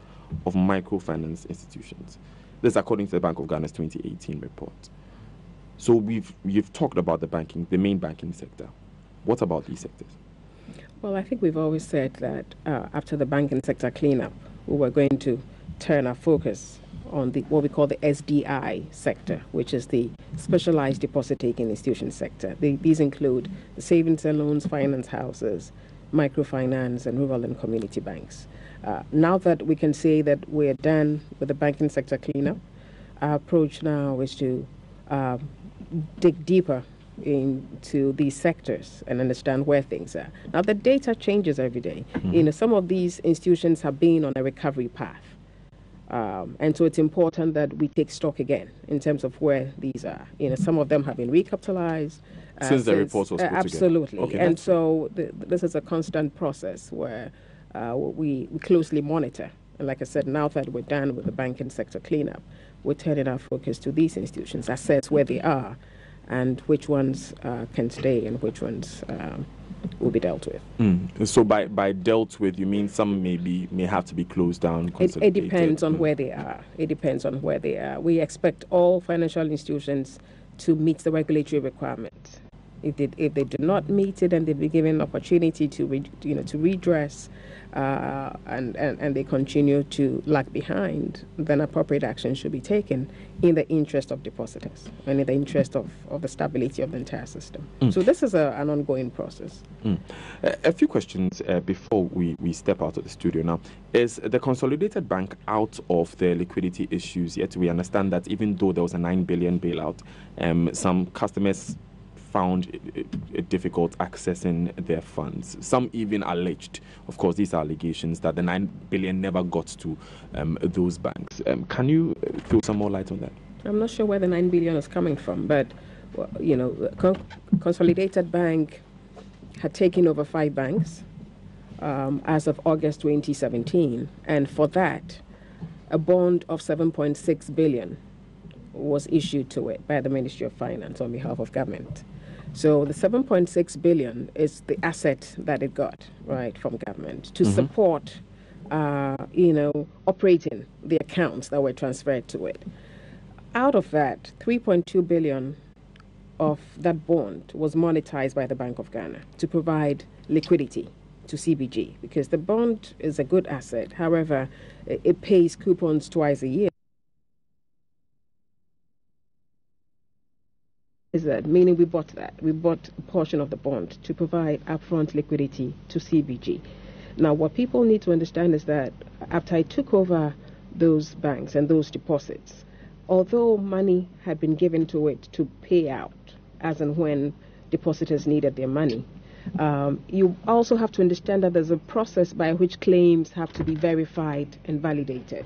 of microfinance institutions. This, according to the Bank of Ghana's 2018 report. So we've talked about the main banking sector. What about these sectors? Well, I think we've always said that after the banking sector cleanup, we were going to turn our focus on what we call the SDI sector, which is the specialized deposit-taking institution sector. These include the savings and loans, finance houses, microfinance, and rural and community banks. Now that we can say that we're done with the banking sector cleanup, our approach now is to dig deeper into these sectors and understand where things are. Now, the data changes every day. Some of these institutions have been on a recovery path. And so it's important that we take stock again in terms of where these are. Some of them have been recapitalized. Since the report was put absolutely. together. Okay, and so this is a constant process where we closely monitor. And like I said, now that we're done with the banking sector cleanup, we're turning our focus to these institutions, assess where they are and which ones can stay and which ones will be dealt with. So by dealt with, you mean some may have to be closed down? It depends on where they are. It depends on where they are. We expect all financial institutions to meet the regulatory requirements. If they do not meet it and they be given an opportunity to redress and they continue to lag behind, then appropriate action should be taken in the interest of depositors and in the interest of the stability of the entire system. So this is an ongoing process. A few questions before we step out of the studio now. Is the Consolidated Bank out of the liquidity issues yet? We understand that even though there was a 9 billion bailout, some customers found it difficult accessing their funds. Some even alleged, of course, these are allegations, that the 9 billion never got to those banks. Can you throw some more light on that? I'm not sure where the 9 billion is coming from, but Consolidated Bank had taken over 5 banks as of August 2017, and for that, a bond of 7.6 billion was issued to it by the Ministry of Finance on behalf of government. So the 7.6 billion is the asset that it got, right, from government to support, operating the accounts that were transferred to it. Out of that, 3.2 billion of that bond was monetized by the Bank of Ghana to provide liquidity to CBG, because the bond is a good asset. However, it pays coupons twice a year. Is that meaning we bought that? We bought a portion of the bond to provide upfront liquidity to CBG. Now, what people need to understand is that after I took over those banks and those deposits, although money had been given to it to pay out as and when depositors needed their money, you also have to understand that there's a process by which claims have to be verified and validated.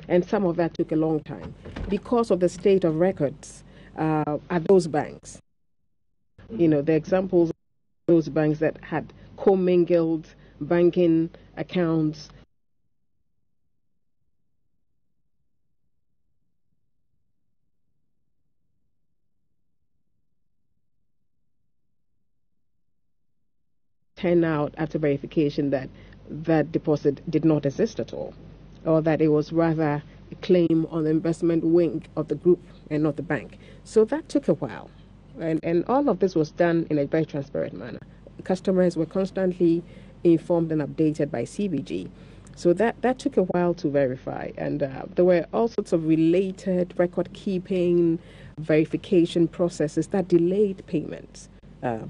And some of that took a long time because of the state of records at those banks. The examples of those banks that had commingled banking accounts. turn out after verification that that deposit did not exist at all, or that it was rather a claim on the investment wing of the group and not the bank. So that took a while. And all of this was done in a very transparent manner. Customers were constantly informed and updated by CBG. So that took a while to verify. And there were all sorts of related record keeping, verification processes that delayed payments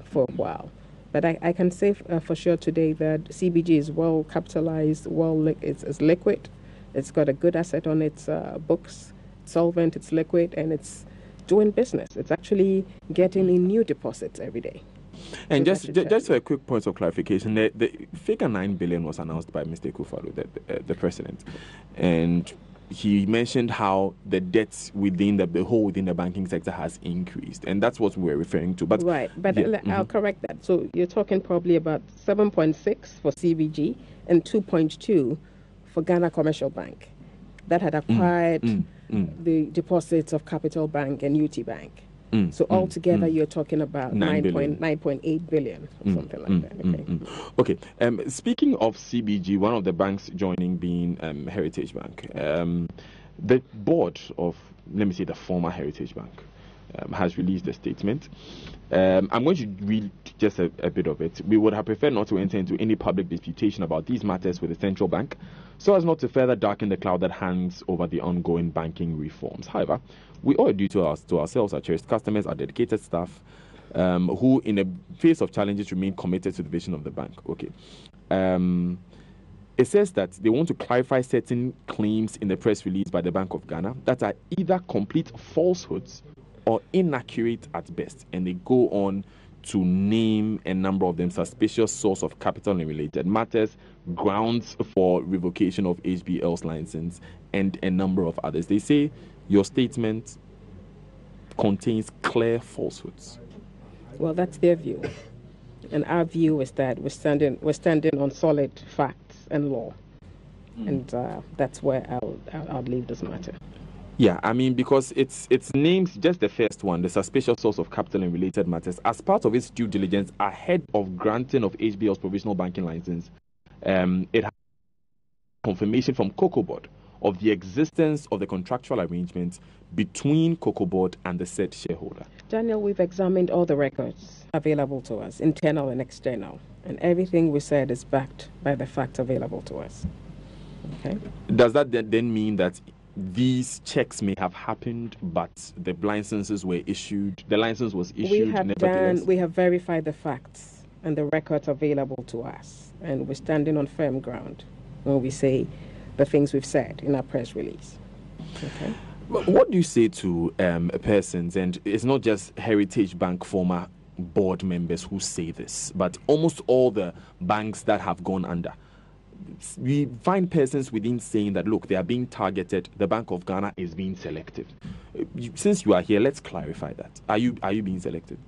for a while. But I can say for sure today that CBG is well capitalized, it's liquid, it's got a good asset on its books, solvent, it's liquid, and it's doing business. It's actually getting in new deposits every day. And just a quick point of clarification, the figure 9 billion was announced by Mr. Kufalu, the president, and he mentioned how the debts within the whole within the banking sector has increased, and that's what we're referring to. But right, but yeah, I'll correct that. So you're talking probably about 7.6 for CBG and 2.2 for Ghana Commercial Bank that had acquired the deposits of Capital Bank and UT Bank. So altogether, you're talking about 9.8 billion or something like that. Okay. Speaking of CBG, one of the banks joining being Heritage Bank, the board of, let me say, the former Heritage Bank has released a statement. I'm going to read just a bit of it. We would have preferred not to enter into any public disputation about these matters with the central bank, so as not to further darken the cloud that hangs over the ongoing banking reforms. However, we owe a duty to ourselves, our cherished customers, our dedicated staff, who, in the face of challenges, remain committed to the vision of the bank. Okay. It says that they want to clarify certain claims in the press release by the Bank of Ghana that are either complete falsehoods or inaccurate at best, and they go on to name a number of them: suspicious source of capital in related matters, grounds for revocation of HBL's license, and a number of others. They say your statement contains clear falsehoods. Well, that's their view, and our view is that we're standing on solid facts and law, and that's where I'll leave this matter. Yeah, I mean, because it's named, just the first one, the suspicious source of capital in related matters, as part of its due diligence ahead of granting of HBL's provisional banking license. It has confirmation from Cocoa Board of the existence of the contractual arrangement between Cocoa Board and the said shareholder. Daniel, we've examined all the records available to us, internal and external, and everything we said is backed by the facts available to us. Okay. Does that then mean that these checks may have happened, but the licenses were issued? The license was issued. We have verified the facts and the records available to us, and we're standing on firm ground when we say the things we've said in our press release. Okay. What do you say to persons, and it's not just Heritage Bank former board members who say this, but almost all the banks that have gone under? We find persons within saying that, look, they are being targeted. The Bank of Ghana is being selective. Since you are here, let's clarify that. Are you being selected?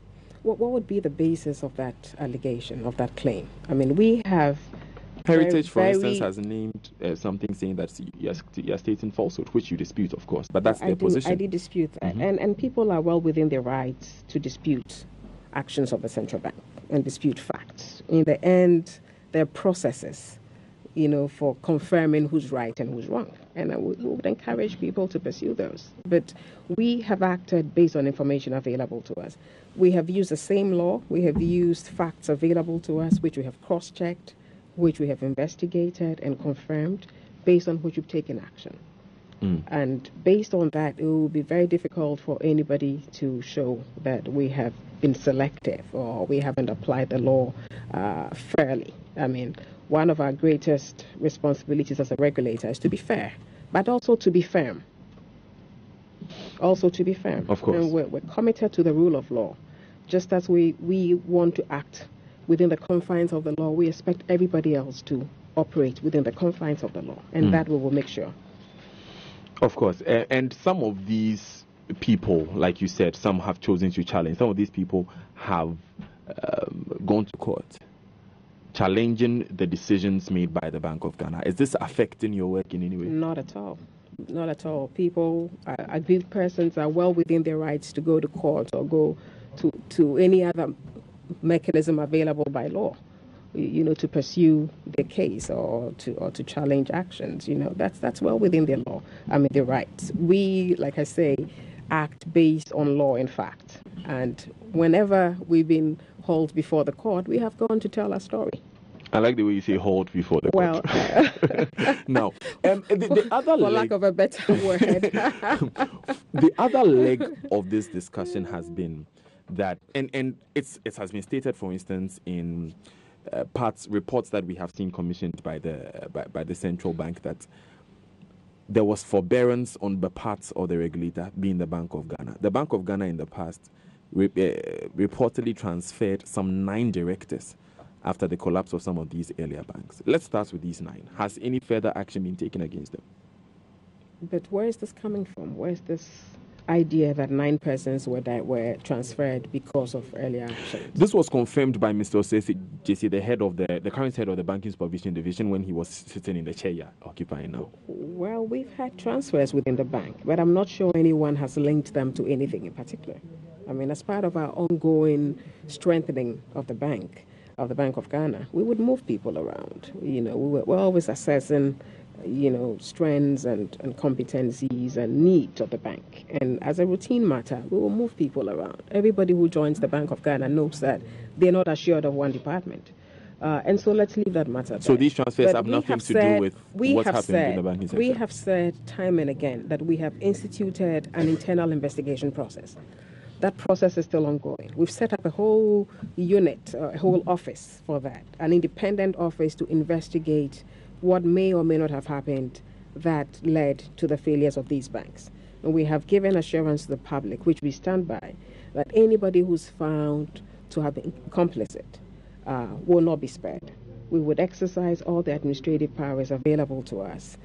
What would be the basis of that allegation, of that claim? I mean, we have Heritage, for instance, has named something saying that you're stating falsehood, which you dispute, of course, but that's their position. I did dispute that. And people are well within their rights to dispute actions of the central bank and dispute facts. In the end, there are processes, for confirming who's right and who's wrong. And I would encourage people to pursue those. But we have acted based on information available to us. We have used the same law. We have used facts available to us, which we have cross-checked, which we have investigated and confirmed, based on which we've taken action. And based on that, it will be very difficult for anybody to show that we have been selective or we haven't applied the law fairly. I mean, one of our greatest responsibilities as a regulator is to be fair, but also to be firm. Of course. And we're committed to the rule of law. Just as we want to act within the confines of the law, we expect everybody else to operate within the confines of the law, and that we will make sure. Of course. And some of these people, like you said, some have chosen to challenge. Some of these people have gone to court challenging the decisions made by the Bank of Ghana. Is this affecting your work in any way? Not at all. Not at all. People, aggrieved persons are well within their rights to go to court or go to any other mechanism available by law. to pursue their case or to challenge actions. That's well within their law. I mean, their rights. We, like I say, act based on law and fact. And whenever we've been hauled before the court, we have gone to tell our story. I like the way you say hold before the court. Now, the other for lack of a better word. The other leg of this discussion has been that, and it has been stated, for instance, in reports that we have seen commissioned by the central bank, that there was forbearance on the parts of the regulator, being the Bank of Ghana. The Bank of Ghana in the past reportedly transferred some 9 directors after the collapse of some of these earlier banks. Let's start with these 9. Has any further action been taken against them? But where is this coming from? Where is this idea that 9 persons were transferred because of earlier actions? This was confirmed by Mr. Osei JC, the current head of the Banking Supervision Division, when he was sitting in the chair you're occupying now. Well, we've had transfers within the bank, but I'm not sure anyone has linked them to anything in particular. I mean, as part of our ongoing strengthening of the Bank of Ghana, we would move people around. We're always assessing, strengths and competencies and needs of the bank. And as a routine matter, we will move people around. Everybody who joins the Bank of Ghana knows that they're not assured of one department. And so let's leave that matter there. So these transfers have nothing to do with what's happened in the banking sector? We have said time and again that we have instituted an internal investigation process. That process is still ongoing. We've set up a whole unit, a whole office for that, an independent office to investigate what may or may not have happened that led to the failures of these banks. And we have given assurance to the public, which we stand by, that anybody who's found to have been complicit will not be spared. We would exercise all the administrative powers available to us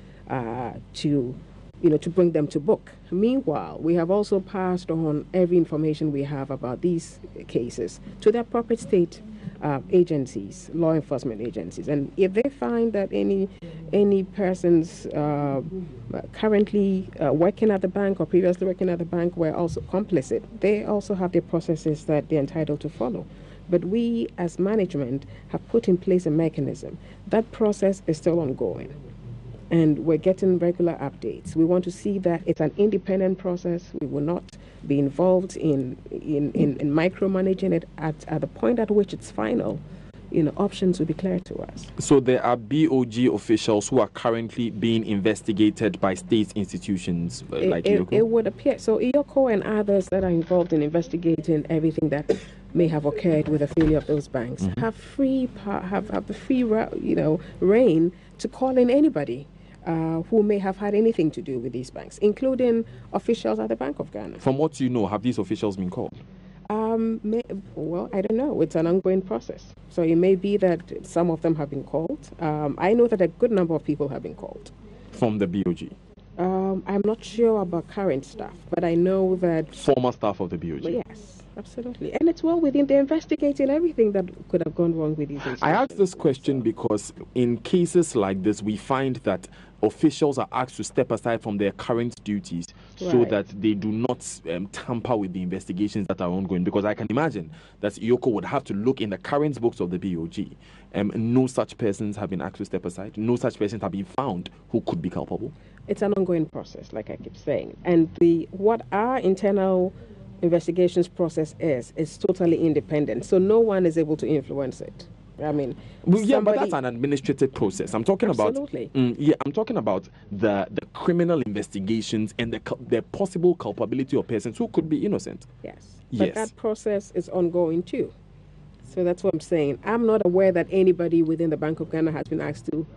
to bring them to book. Meanwhile, we have also passed on every information we have about these cases to the appropriate state agencies, law enforcement agencies. And if they find that any persons currently working at the bank or previously working at the bank were also complicit, they also have the processes that they're entitled to follow. But we, as management, have put in place a mechanism. That process is still ongoing. And we're getting regular updates. We want to see that it's an independent process. We will not be involved in micromanaging it at the point at which it's final. Options will be clear to us. So there are BOG officials who are currently being investigated by state institutions like IOCO? It would appear. So IOCO and others that are involved in investigating everything that may have occurred with the failure of those banks have the free reign to call in anybody who may have had anything to do with these banks, including officials at the Bank of Ghana. From what you know, have these officials been called? Well, I don't know. It's an ongoing process. So it may be that some of them have been called. I know that a good number of people have been called. From the BOG? I'm not sure about current staff, but I know that... Former staff of the BOG? Yes, absolutely. And it's well within, they're investigating everything that could have gone wrong with these institutions. I ask this question because in cases like this, we find that officials are asked to step aside from their current duties so that they do not tamper with the investigations that are ongoing. Because I can imagine that IOCO would have to look in the current books of the BOG. No such persons have been asked to step aside. No such persons have been found who could be culpable. It's an ongoing process, like I keep saying. And what our internal investigations process is totally independent. So no one is able to influence it. I mean, yeah, but that's an administrative process. I'm talking absolutely. about I'm talking about the criminal investigations and the possible culpability of persons who could be innocent. Yes, but that process is ongoing too. So that's what I'm saying. I'm not aware that anybody within the Bank of Ghana has been asked to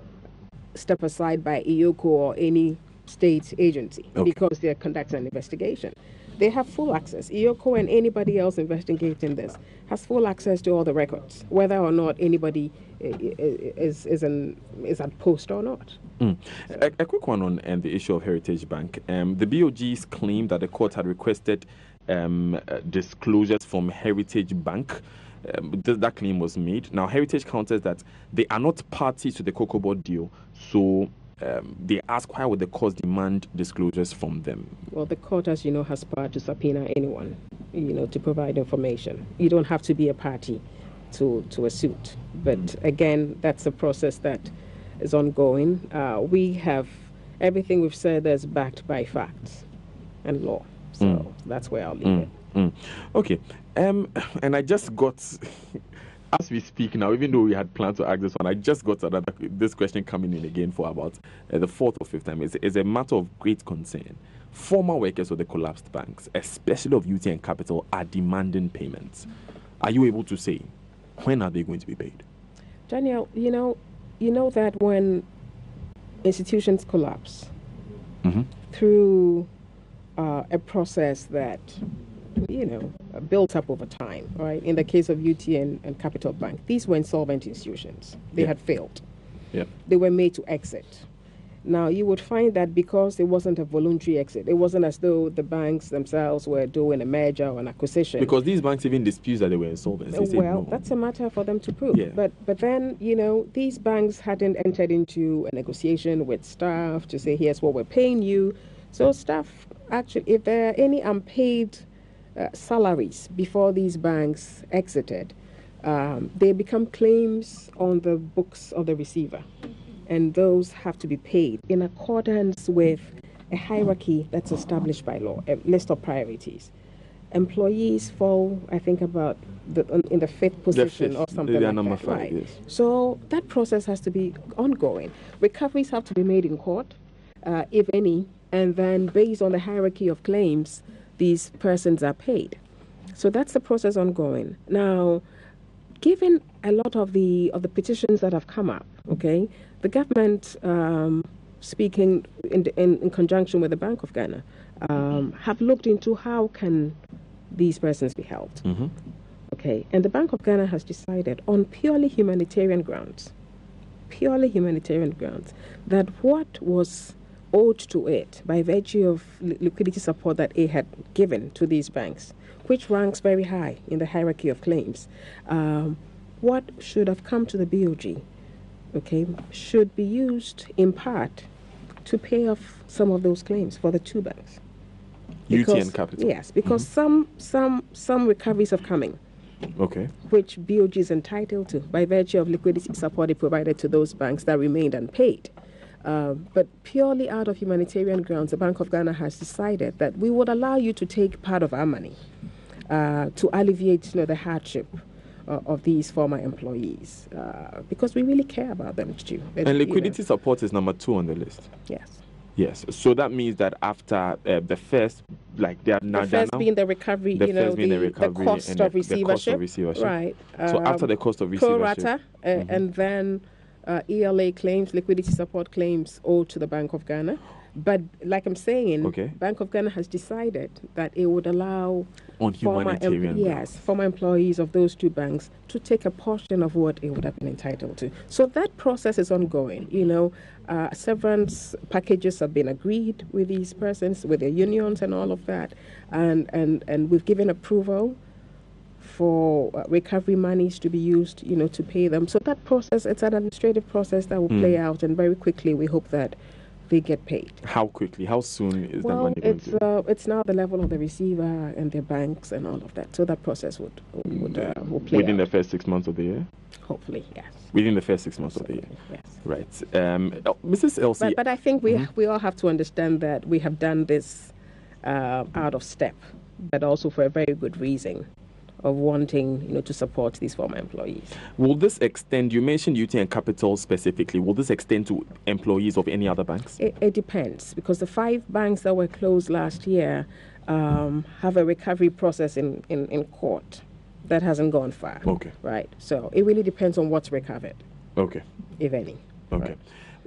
step aside by IOCO or any state agency because they're conducting an investigation. They have full access. IOCO and anybody else investigating this has full access to all the records, whether or not anybody is at post or not. A quick one on the issue of Heritage Bank. The BOG's claim that the court had requested disclosures from Heritage Bank. That claim was made. Now, Heritage counters that they are not parties to the Cocoa Board deal, so they ask why would the court demand disclosures from them? Well, the court, as you know, has power to subpoena anyone, to provide information. You don't have to be a party to a suit. But again, that's a process that is ongoing. We have everything we've said is backed by facts and law. So that's where I'll leave it. Okay. And I just got, as we speak now, even though we had planned to ask this one, I just got this question coming in again for about the fourth or fifth time. It's a matter of great concern. Former workers of the collapsed banks, especially of UTN Capital, are demanding payments. Are you able to say when are they going to be paid? Daniel, you know that when institutions collapse through a process that built up over time, right? In the case of UTN and Capital Bank, these were insolvent institutions. They had failed. They were made to exit. Now, you would find that because it wasn't a voluntary exit, it wasn't as though the banks themselves were doing a merger or an acquisition. Because these banks even dispute that they were insolvent. Well, that's a matter for them to prove. But then, these banks hadn't entered into a negotiation with staff to say, here's what we're paying you. So staff, actually, if there are any unpaid salaries before these banks exited, they become claims on the books of the receiver. And those have to be paid in accordance with a hierarchy that's established by law, a list of priorities. Employees fall, I think, about in the fifth position or something like number that. 5, Right. yes. So that process has to be ongoing. Recoveries have to be made in court, if any, and then based on the hierarchy of claims, these persons are paid. So that's the process ongoing. Now, given a lot of the petitions that have come up, okay, the government, speaking in conjunction with the Bank of Ghana, have looked into how can these persons be helped. Okay, and the Bank of Ghana has decided on purely humanitarian grounds, that what was owed to it by virtue of liquidity support that it had given to these banks, which ranks very high in the hierarchy of claims, what should have come to the BOG, okay, should be used in part to pay off some of those claims for the two banks. UTN Capital. Yes, because some recoveries are coming. Okay. Which BOG is entitled to by virtue of liquidity support it provided to those banks that remained unpaid. But purely out of humanitarian grounds, the Bank of Ghana has decided that we would allow you to take part of our money to alleviate the hardship of these former employees, because we really care about them too. And liquidity support is number 2 on the list. Yes. So that means that after the first, like they are now, the first being the recovery, the cost of receivership, right? So after the cost of receivership, pro rata, and then ELA claims, liquidity support claims owed to the Bank of Ghana. But like I'm saying, Bank of Ghana has decided that it would allow former employees of those two banks to take a portion of what it would have been entitled to. So that process is ongoing. Severance packages have been agreed with these persons, with their unions and all of that, and we've given approval for recovery monies to be used, to pay them. So that process, it's an administrative process that will play out, and very quickly we hope that they get paid. How quickly? How soon is that money going to? It's now the level of the receiver and their banks and all of that. So that process will play within out. the first 6 months of the year. Hopefully, yes. Within the first 6 months of the year. Yes. Right. Mrs. Elsie. But I think we all have to understand that we have done this out of step, but also for a very good reason of wanting, to support these former employees. Will this extend? You mentioned UTN Capital specifically. Will this extend to employees of any other banks? It depends, because the 5 banks that were closed last year have a recovery process in court that hasn't gone far. Okay. Right. So it really depends on what's recovered. Okay. If any. Okay. Right.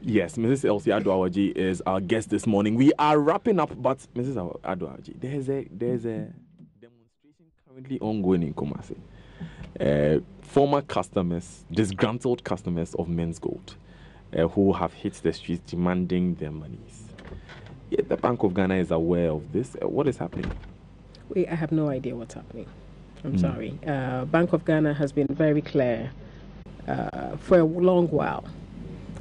Yes, Mrs. Elsie Adoawaji is our guest this morning. We are wrapping up, but Mrs. Adoawaji, there's a demonstration currently ongoing in Kumasi. Former customers, disgruntled customers of Men's Gold, who have hit the streets demanding their monies. Yet the Bank of Ghana is aware of this. What is happening? I have no idea what's happening. I'm sorry. Bank of Ghana has been very clear for a long while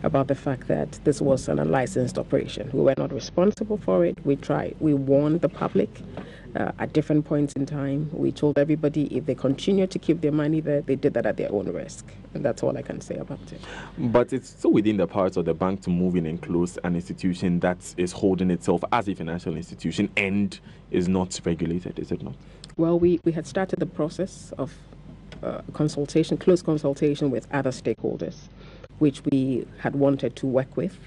about the fact that this was an unlicensed operation. We were not responsible for it. We warned the public at different points in time. We told everybody if they continue to keep their money there, they did that at their own risk. And that's all I can say about it. But it's still within the powers of the bank to move in and close an institution that is holding itself as a financial institution and is not regulated, is it not? Well, we had started the process of close consultation with other stakeholders, which we had wanted to work with.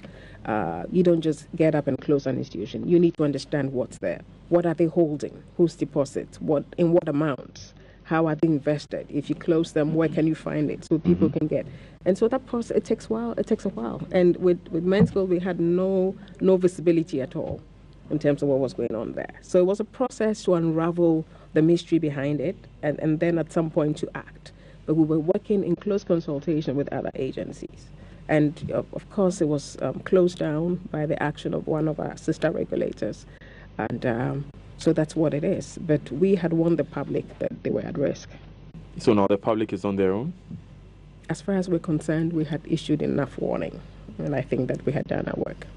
You don't just get up and close an institution. You need to understand what's there. What are they holding? Whose deposits? In what amounts? How are they invested? If you close them, where can you find it so people can get? And so that process, it takes a while. And with Men's Gold, we had no visibility at all in terms of what was going on there. So it was a process to unravel the mystery behind it and then at some point to act. But we were working in close consultation with other agencies. And of course, it was closed down by the action of one of our sister regulators. And so that's what it is. But we had warned the public that they were at risk. So now the public is on their own? As far as we're concerned, we had issued enough warning. And I think that we had done our work.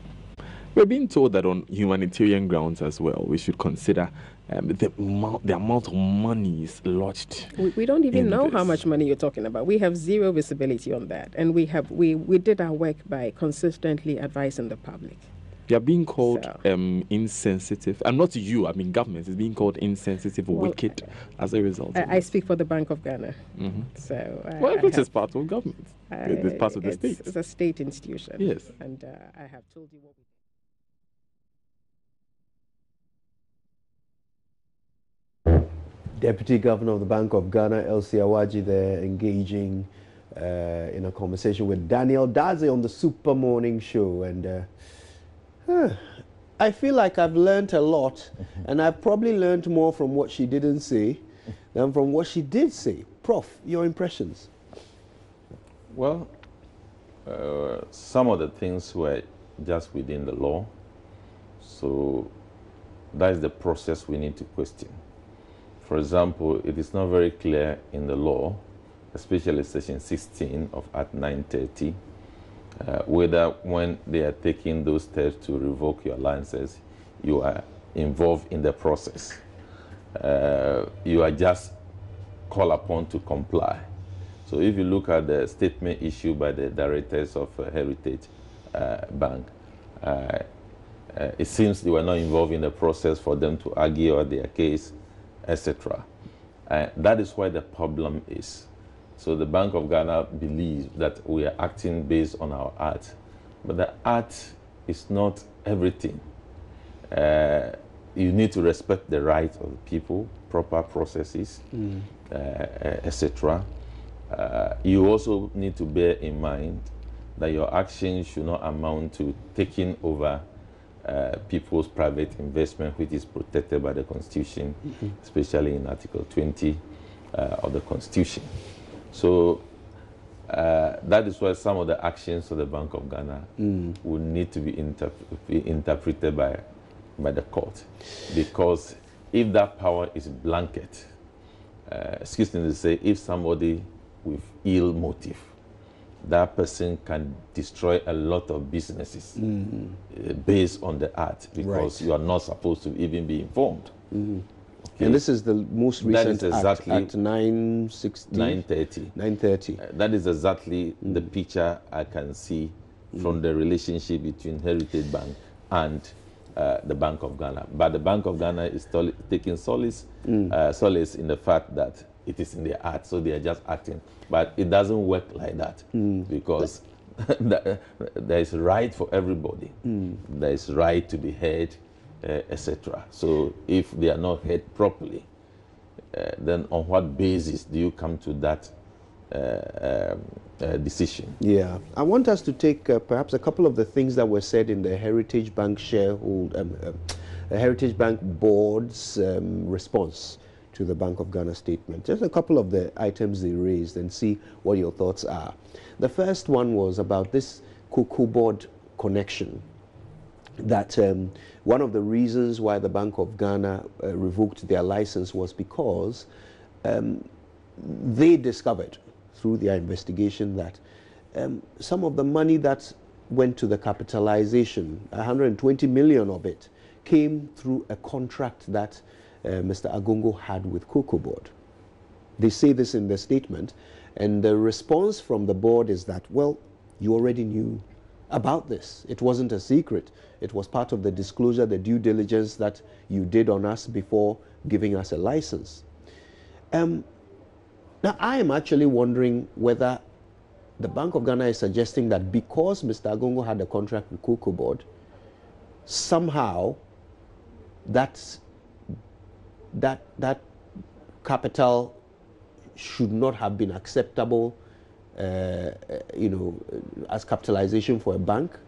We're being told that on humanitarian grounds as well, we should consider the amount of money is lodged. We don't even know how much money you're talking about. We have zero visibility on that. And we did our work by consistently advising the public. They are being called insensitive. And not you, I mean government is being called insensitive or wicked as a result. I speak for the Bank of Ghana. So it is part of government. It's part of the state. It's a state institution. Yes. And I have told you what we Deputy Governor of the Bank of Ghana, Elsie Awaji, there engaging in a conversation with Daniel Daze on the Super Morning Show. And I feel like I've learned a lot, and I've probably learned more from what she didn't say than from what she did say. Prof, your impressions? Well, some of the things were just within the law. So that is the process we need to question. For example, it is not very clear in the law, especially Section 16 of Act 930, whether when they are taking those steps to revoke your licenses, you are involved in the process. You are just called upon to comply. So if you look at the statement issued by the directors of Heritage Bank, it seems they were not involved in the process for them to argue their case, etc. That is why the problem is. So the Bank of Ghana believes that we are acting based on our art, but the art is not everything. You need to respect the rights of the people, proper processes, etc. You also need to bear in mind that your actions should not amount to taking over people's private investment, which is protected by the Constitution, especially in Article 20 of the Constitution. So that is why some of the actions of the Bank of Ghana would need to be interpreted by the court. Because if that power is blanket, excuse me to say, if somebody with ill motive, that person can destroy a lot of businesses based on the act, because you are not supposed to even be informed. Okay. And this is the most recent exactly Act 930. 930. That is exactly the picture I can see from the relationship between Heritage Bank and the Bank of Ghana. But the Bank of Ghana is taking solace in the fact that it is in their act, so they are just acting. But it doesn't work like that, because there is right for everybody. There is right to be heard, etc. So if they are not heard properly, then on what basis do you come to that decision? Yeah, I want us to take perhaps a couple of the things that were said in the Heritage Bank Heritage Bank Board's response to the Bank of Ghana statement. Just a couple of the items they raised and see what your thoughts are. The first one was about this Cocoa Board connection. That one of the reasons why the Bank of Ghana revoked their license was because they discovered through their investigation that some of the money that went to the capitalization, 120 million of it, came through a contract that Mr. Agongo had with Cocoa Board. They say this in their statement, and the response from the board is that, well, you already knew about this. It wasn't a secret. It was part of the disclosure, the due diligence that you did on us before giving us a license. Now, I am actually wondering whether the Bank of Ghana is suggesting that because Mr. Agongo had a contract with Cocoa Board, somehow that capital should not have been acceptable, as capitalization for a bank.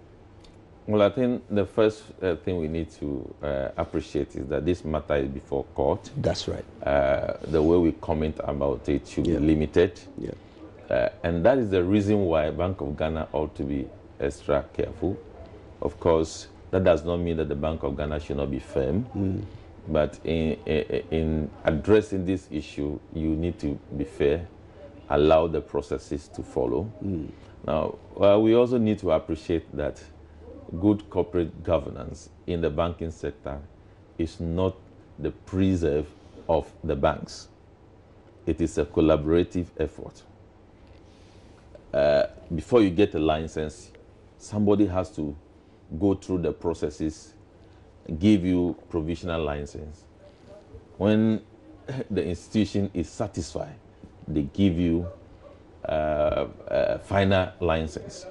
Well, I think the first thing we need to appreciate is that this matter is before court. That's right. The way we comment about it should be limited. Yeah. And that is the reason why Bank of Ghana ought to be extra careful. Of course, that does not mean that the Bank of Ghana should not be firm. But in addressing this issue, you need to be fair, allow the processes to follow. Now, we also need to appreciate that good corporate governance in the banking sector is not the preserve of the banks. It is a collaborative effort. Before you get a license, somebody has to go through the processes, give you provisional license. When the institution is satisfied, they give you a final license.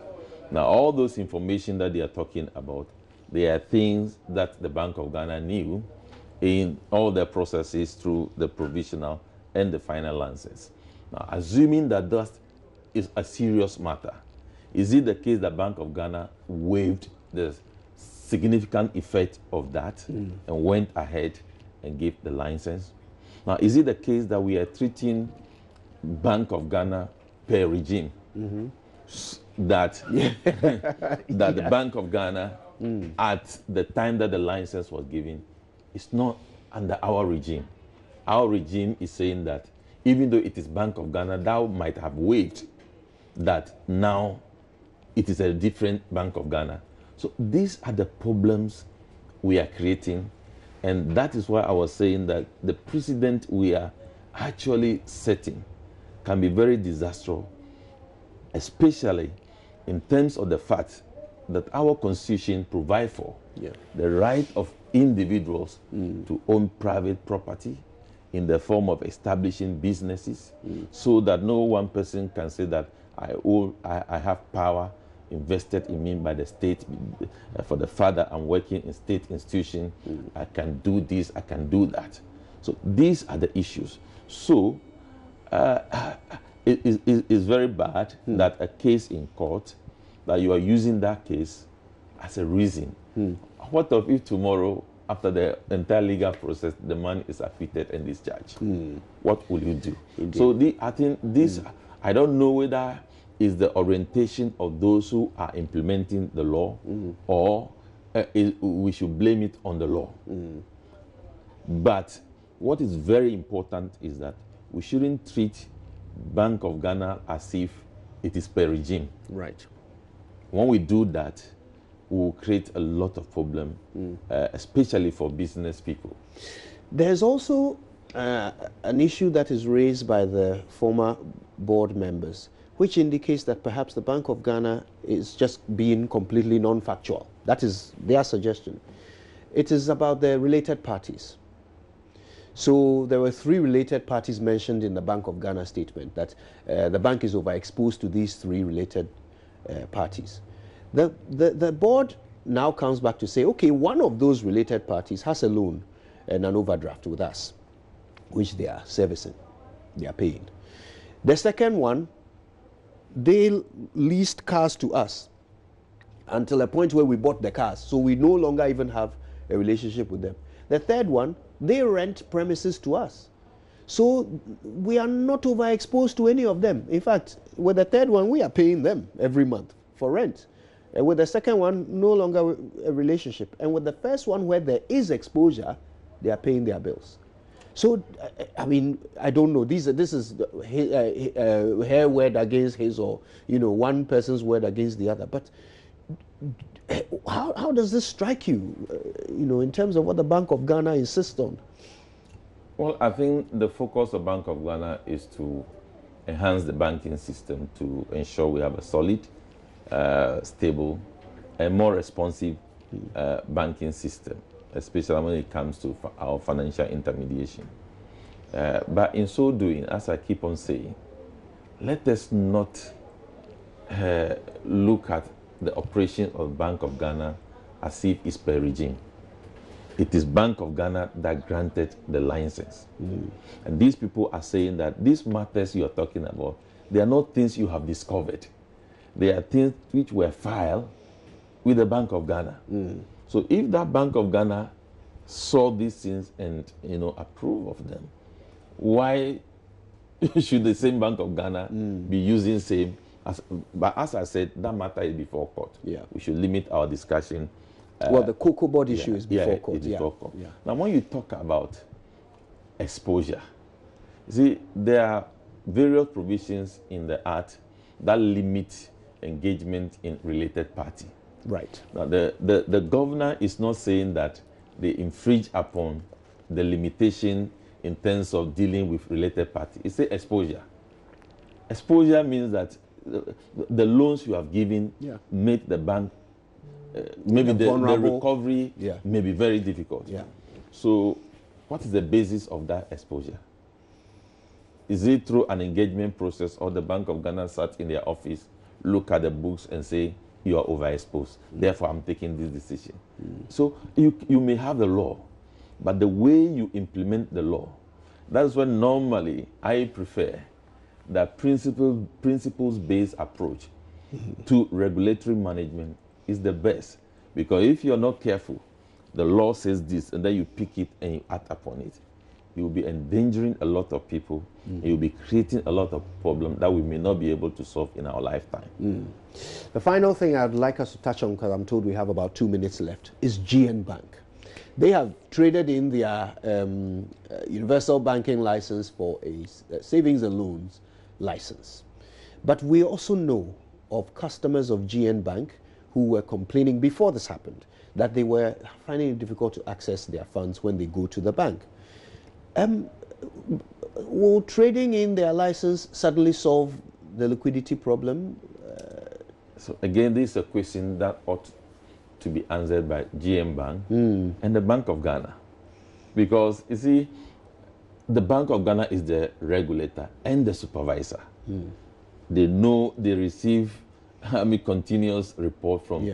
Now, all those information that they are talking about, they are things that the Bank of Ghana knew in all the processes through the provisional and the final license. Now, assuming that that is a serious matter, is it the case that Bank of Ghana waived the significant effect of that and went ahead and gave the license? Now, is it the case that we are treating Bank of Ghana per regime? That the Bank of Ghana, at the time that the license was given, is not under our regime. Our regime is saying that even though it is Bank of Ghana, that might have waived that now it is a different Bank of Ghana. So these are the problems we are creating, and that is why I was saying that the precedent we are actually setting can be very disastrous, especially in terms of the fact that our constitution provides for the right of individuals to own private property in the form of establishing businesses, so that no one person can say that I have power invested in me by the state. For the father, I'm working in state institution. I can do this, I can do that. So these are the issues. So it is very bad that a case in court, that you are using that case as a reason. What if tomorrow, after the entire legal process, the man is acquitted and discharged? What will you do? Indeed. So I think this, I don't know whether is the orientation of those who are implementing the law, or we should blame it on the law. But what is very important is that we shouldn't treat Bank of Ghana as if it is per regime. Right. When we do that, we will create a lot of problem, especially for business people. There's also an issue that is raised by the former board members, which indicates that perhaps the Bank of Ghana is just being completely non-factual. That is their suggestion. It is about the related parties. So there were 3 related parties mentioned in the Bank of Ghana statement, that the bank is overexposed to these 3 related parties. The board now comes back to say, okay, one of those related parties has a loan and an overdraft with us, which they are servicing, they are paying. The second one, they leased cars to us until a point where we bought the cars, so we no longer even have a relationship with them. The third one, they rent premises to us, so we are not overexposed to any of them. In fact, with the third one, we are paying them every month for rent. And with the second one, no longer a relationship. And with the first one, where there is exposure, they are paying their bills. So, I mean, I don't know. This is her word against his, or one person's word against the other. But how does this strike you? In terms of what the Bank of Ghana insists on? Well, I think the focus of Bank of Ghana is to enhance the banking system to ensure we have a solid, stable, and more responsive banking system, especially when it comes to our financial intermediation. But in so doing, as I keep on saying, let us not look at the operation of Bank of Ghana as if it's per regime. It is Bank of Ghana that granted the license. And these people are saying that these matters you are talking about, they are not things you have discovered. They are things which were filed with the Bank of Ghana. So if that Bank of Ghana saw these things and approve of them, why should the same Bank of Ghana be using same? But as I said, that matter is before court. Yeah. We should limit our discussion. Well, the cocoa board issue is before court. It's before court. Now, when you talk about exposure, see, there are various provisions in the Act that limit engagement in related party. Right. Now, the governor is not saying that they infringe upon the limitation in terms of dealing with related party. It's a exposure. Exposure means that the loans you have given make the bank maybe the recovery may be very difficult. So what is the basis of that exposure? Is it through an engagement process, or the Bank of Ghana sat in their office, look at the books and say, you are overexposed, therefore I'm taking this decision? So you may have the law, but the way you implement the law, that's when normally I prefer that principles-based approach to regulatory management is the best. Because if you're not careful, the law says this, and then you pick it and you act upon it, you'll be endangering a lot of people, and you'll be creating a lot of problems that we may not be able to solve in our lifetime. The final thing I'd like us to touch on, because I'm told we have about 2 minutes left, is GN Bank. They have traded in their universal banking license for a savings and loans license. But we also know of customers of GN Bank who were complaining before this happened that they were finding it difficult to access their funds when they go to the bank. Will trading in their license suddenly solve the liquidity problem? So again, this is a question that ought to be answered by GM Bank and the Bank of Ghana. Because, you see, the Bank of Ghana is the regulator and the supervisor. They know, they receive continuous report from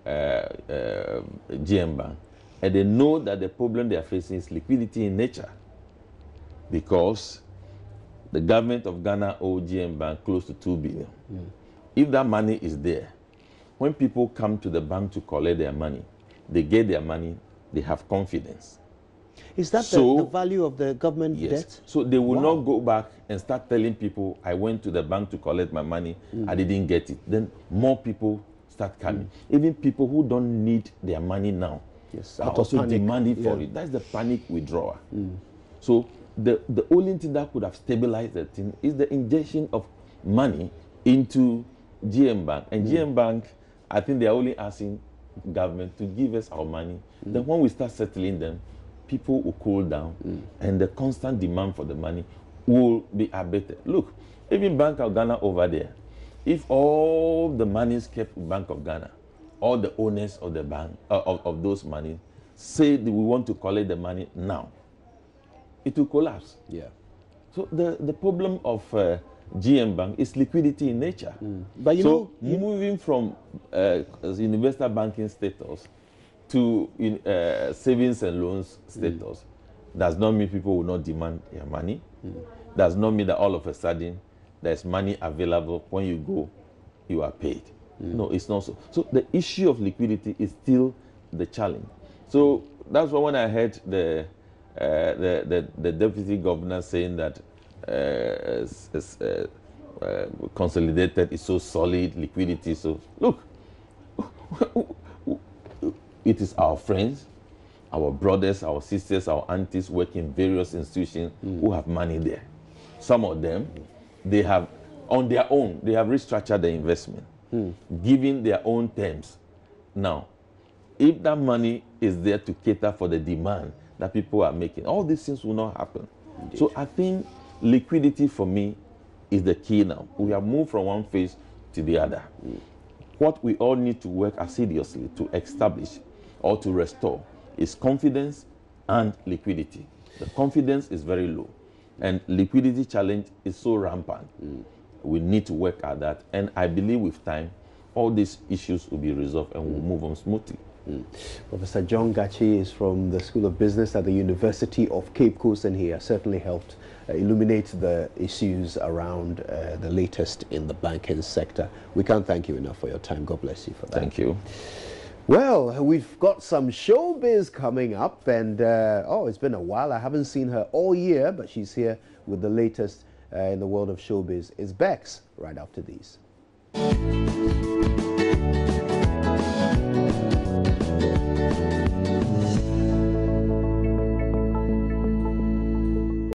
GM Bank. And they know that the problem they are facing is liquidity in nature. Because the government of Ghana owes GM Bank close to 2 billion. If that money is there, when people come to the bank to collect their money, they get their money, they have confidence. Is that the value of the government debt? So they will not go back and start telling people, I went to the bank to collect my money, I didn't get it. Then more people start coming. Even people who don't need their money now are also demanding for it. That's the panic withdrawal. So the only thing that could have stabilized the thing is the injection of money into GM Bank. And GM Bank, I think they are only asking government to give us our money. Then when we start settling them, people will cool down, and the constant demand for the money will be abated. Look, even Bank of Ghana over there, if all the money is kept in Bank of Ghana, all the owners of the bank, of those money, say that we want to collect the money now, it will collapse. So the problem of GM Bank is liquidity in nature. But moving from universal banking status to savings and loans status does not mean people will not demand their money. Does not mean that all of a sudden there's money available. When you go, you are paid. No, it's not so. So the issue of liquidity is still the challenge. So that's why when I heard the deputy governor saying that consolidated is so solid, liquidity so... Look, it is our friends, our brothers, our sisters, our aunties work in various institutions who have money there. Some of them, they have, on their own, they have restructured the investment, giving their own terms. Now, if that money is there to cater for the demand that people are making. All these things will not happen. Indeed. So I think liquidity for me is the key now. We have moved from one phase to the other. What we all need to work assiduously to establish or to restore is confidence and liquidity. The confidence is very low, and liquidity challenge is so rampant. We need to work at that, and I believe with time, all these issues will be resolved and we'll move on smoothly. Professor John Gachi is from the School of Business at the University of Cape Coast, and he has certainly helped illuminate the issues around the latest in the banking sector. We can't thank you enough for your time. God bless you for that. Thank you. Well, we've got some showbiz coming up, and it's been a while. I haven't seen her all year, but she's here with the latest in the world of showbiz. It's Bex right after these.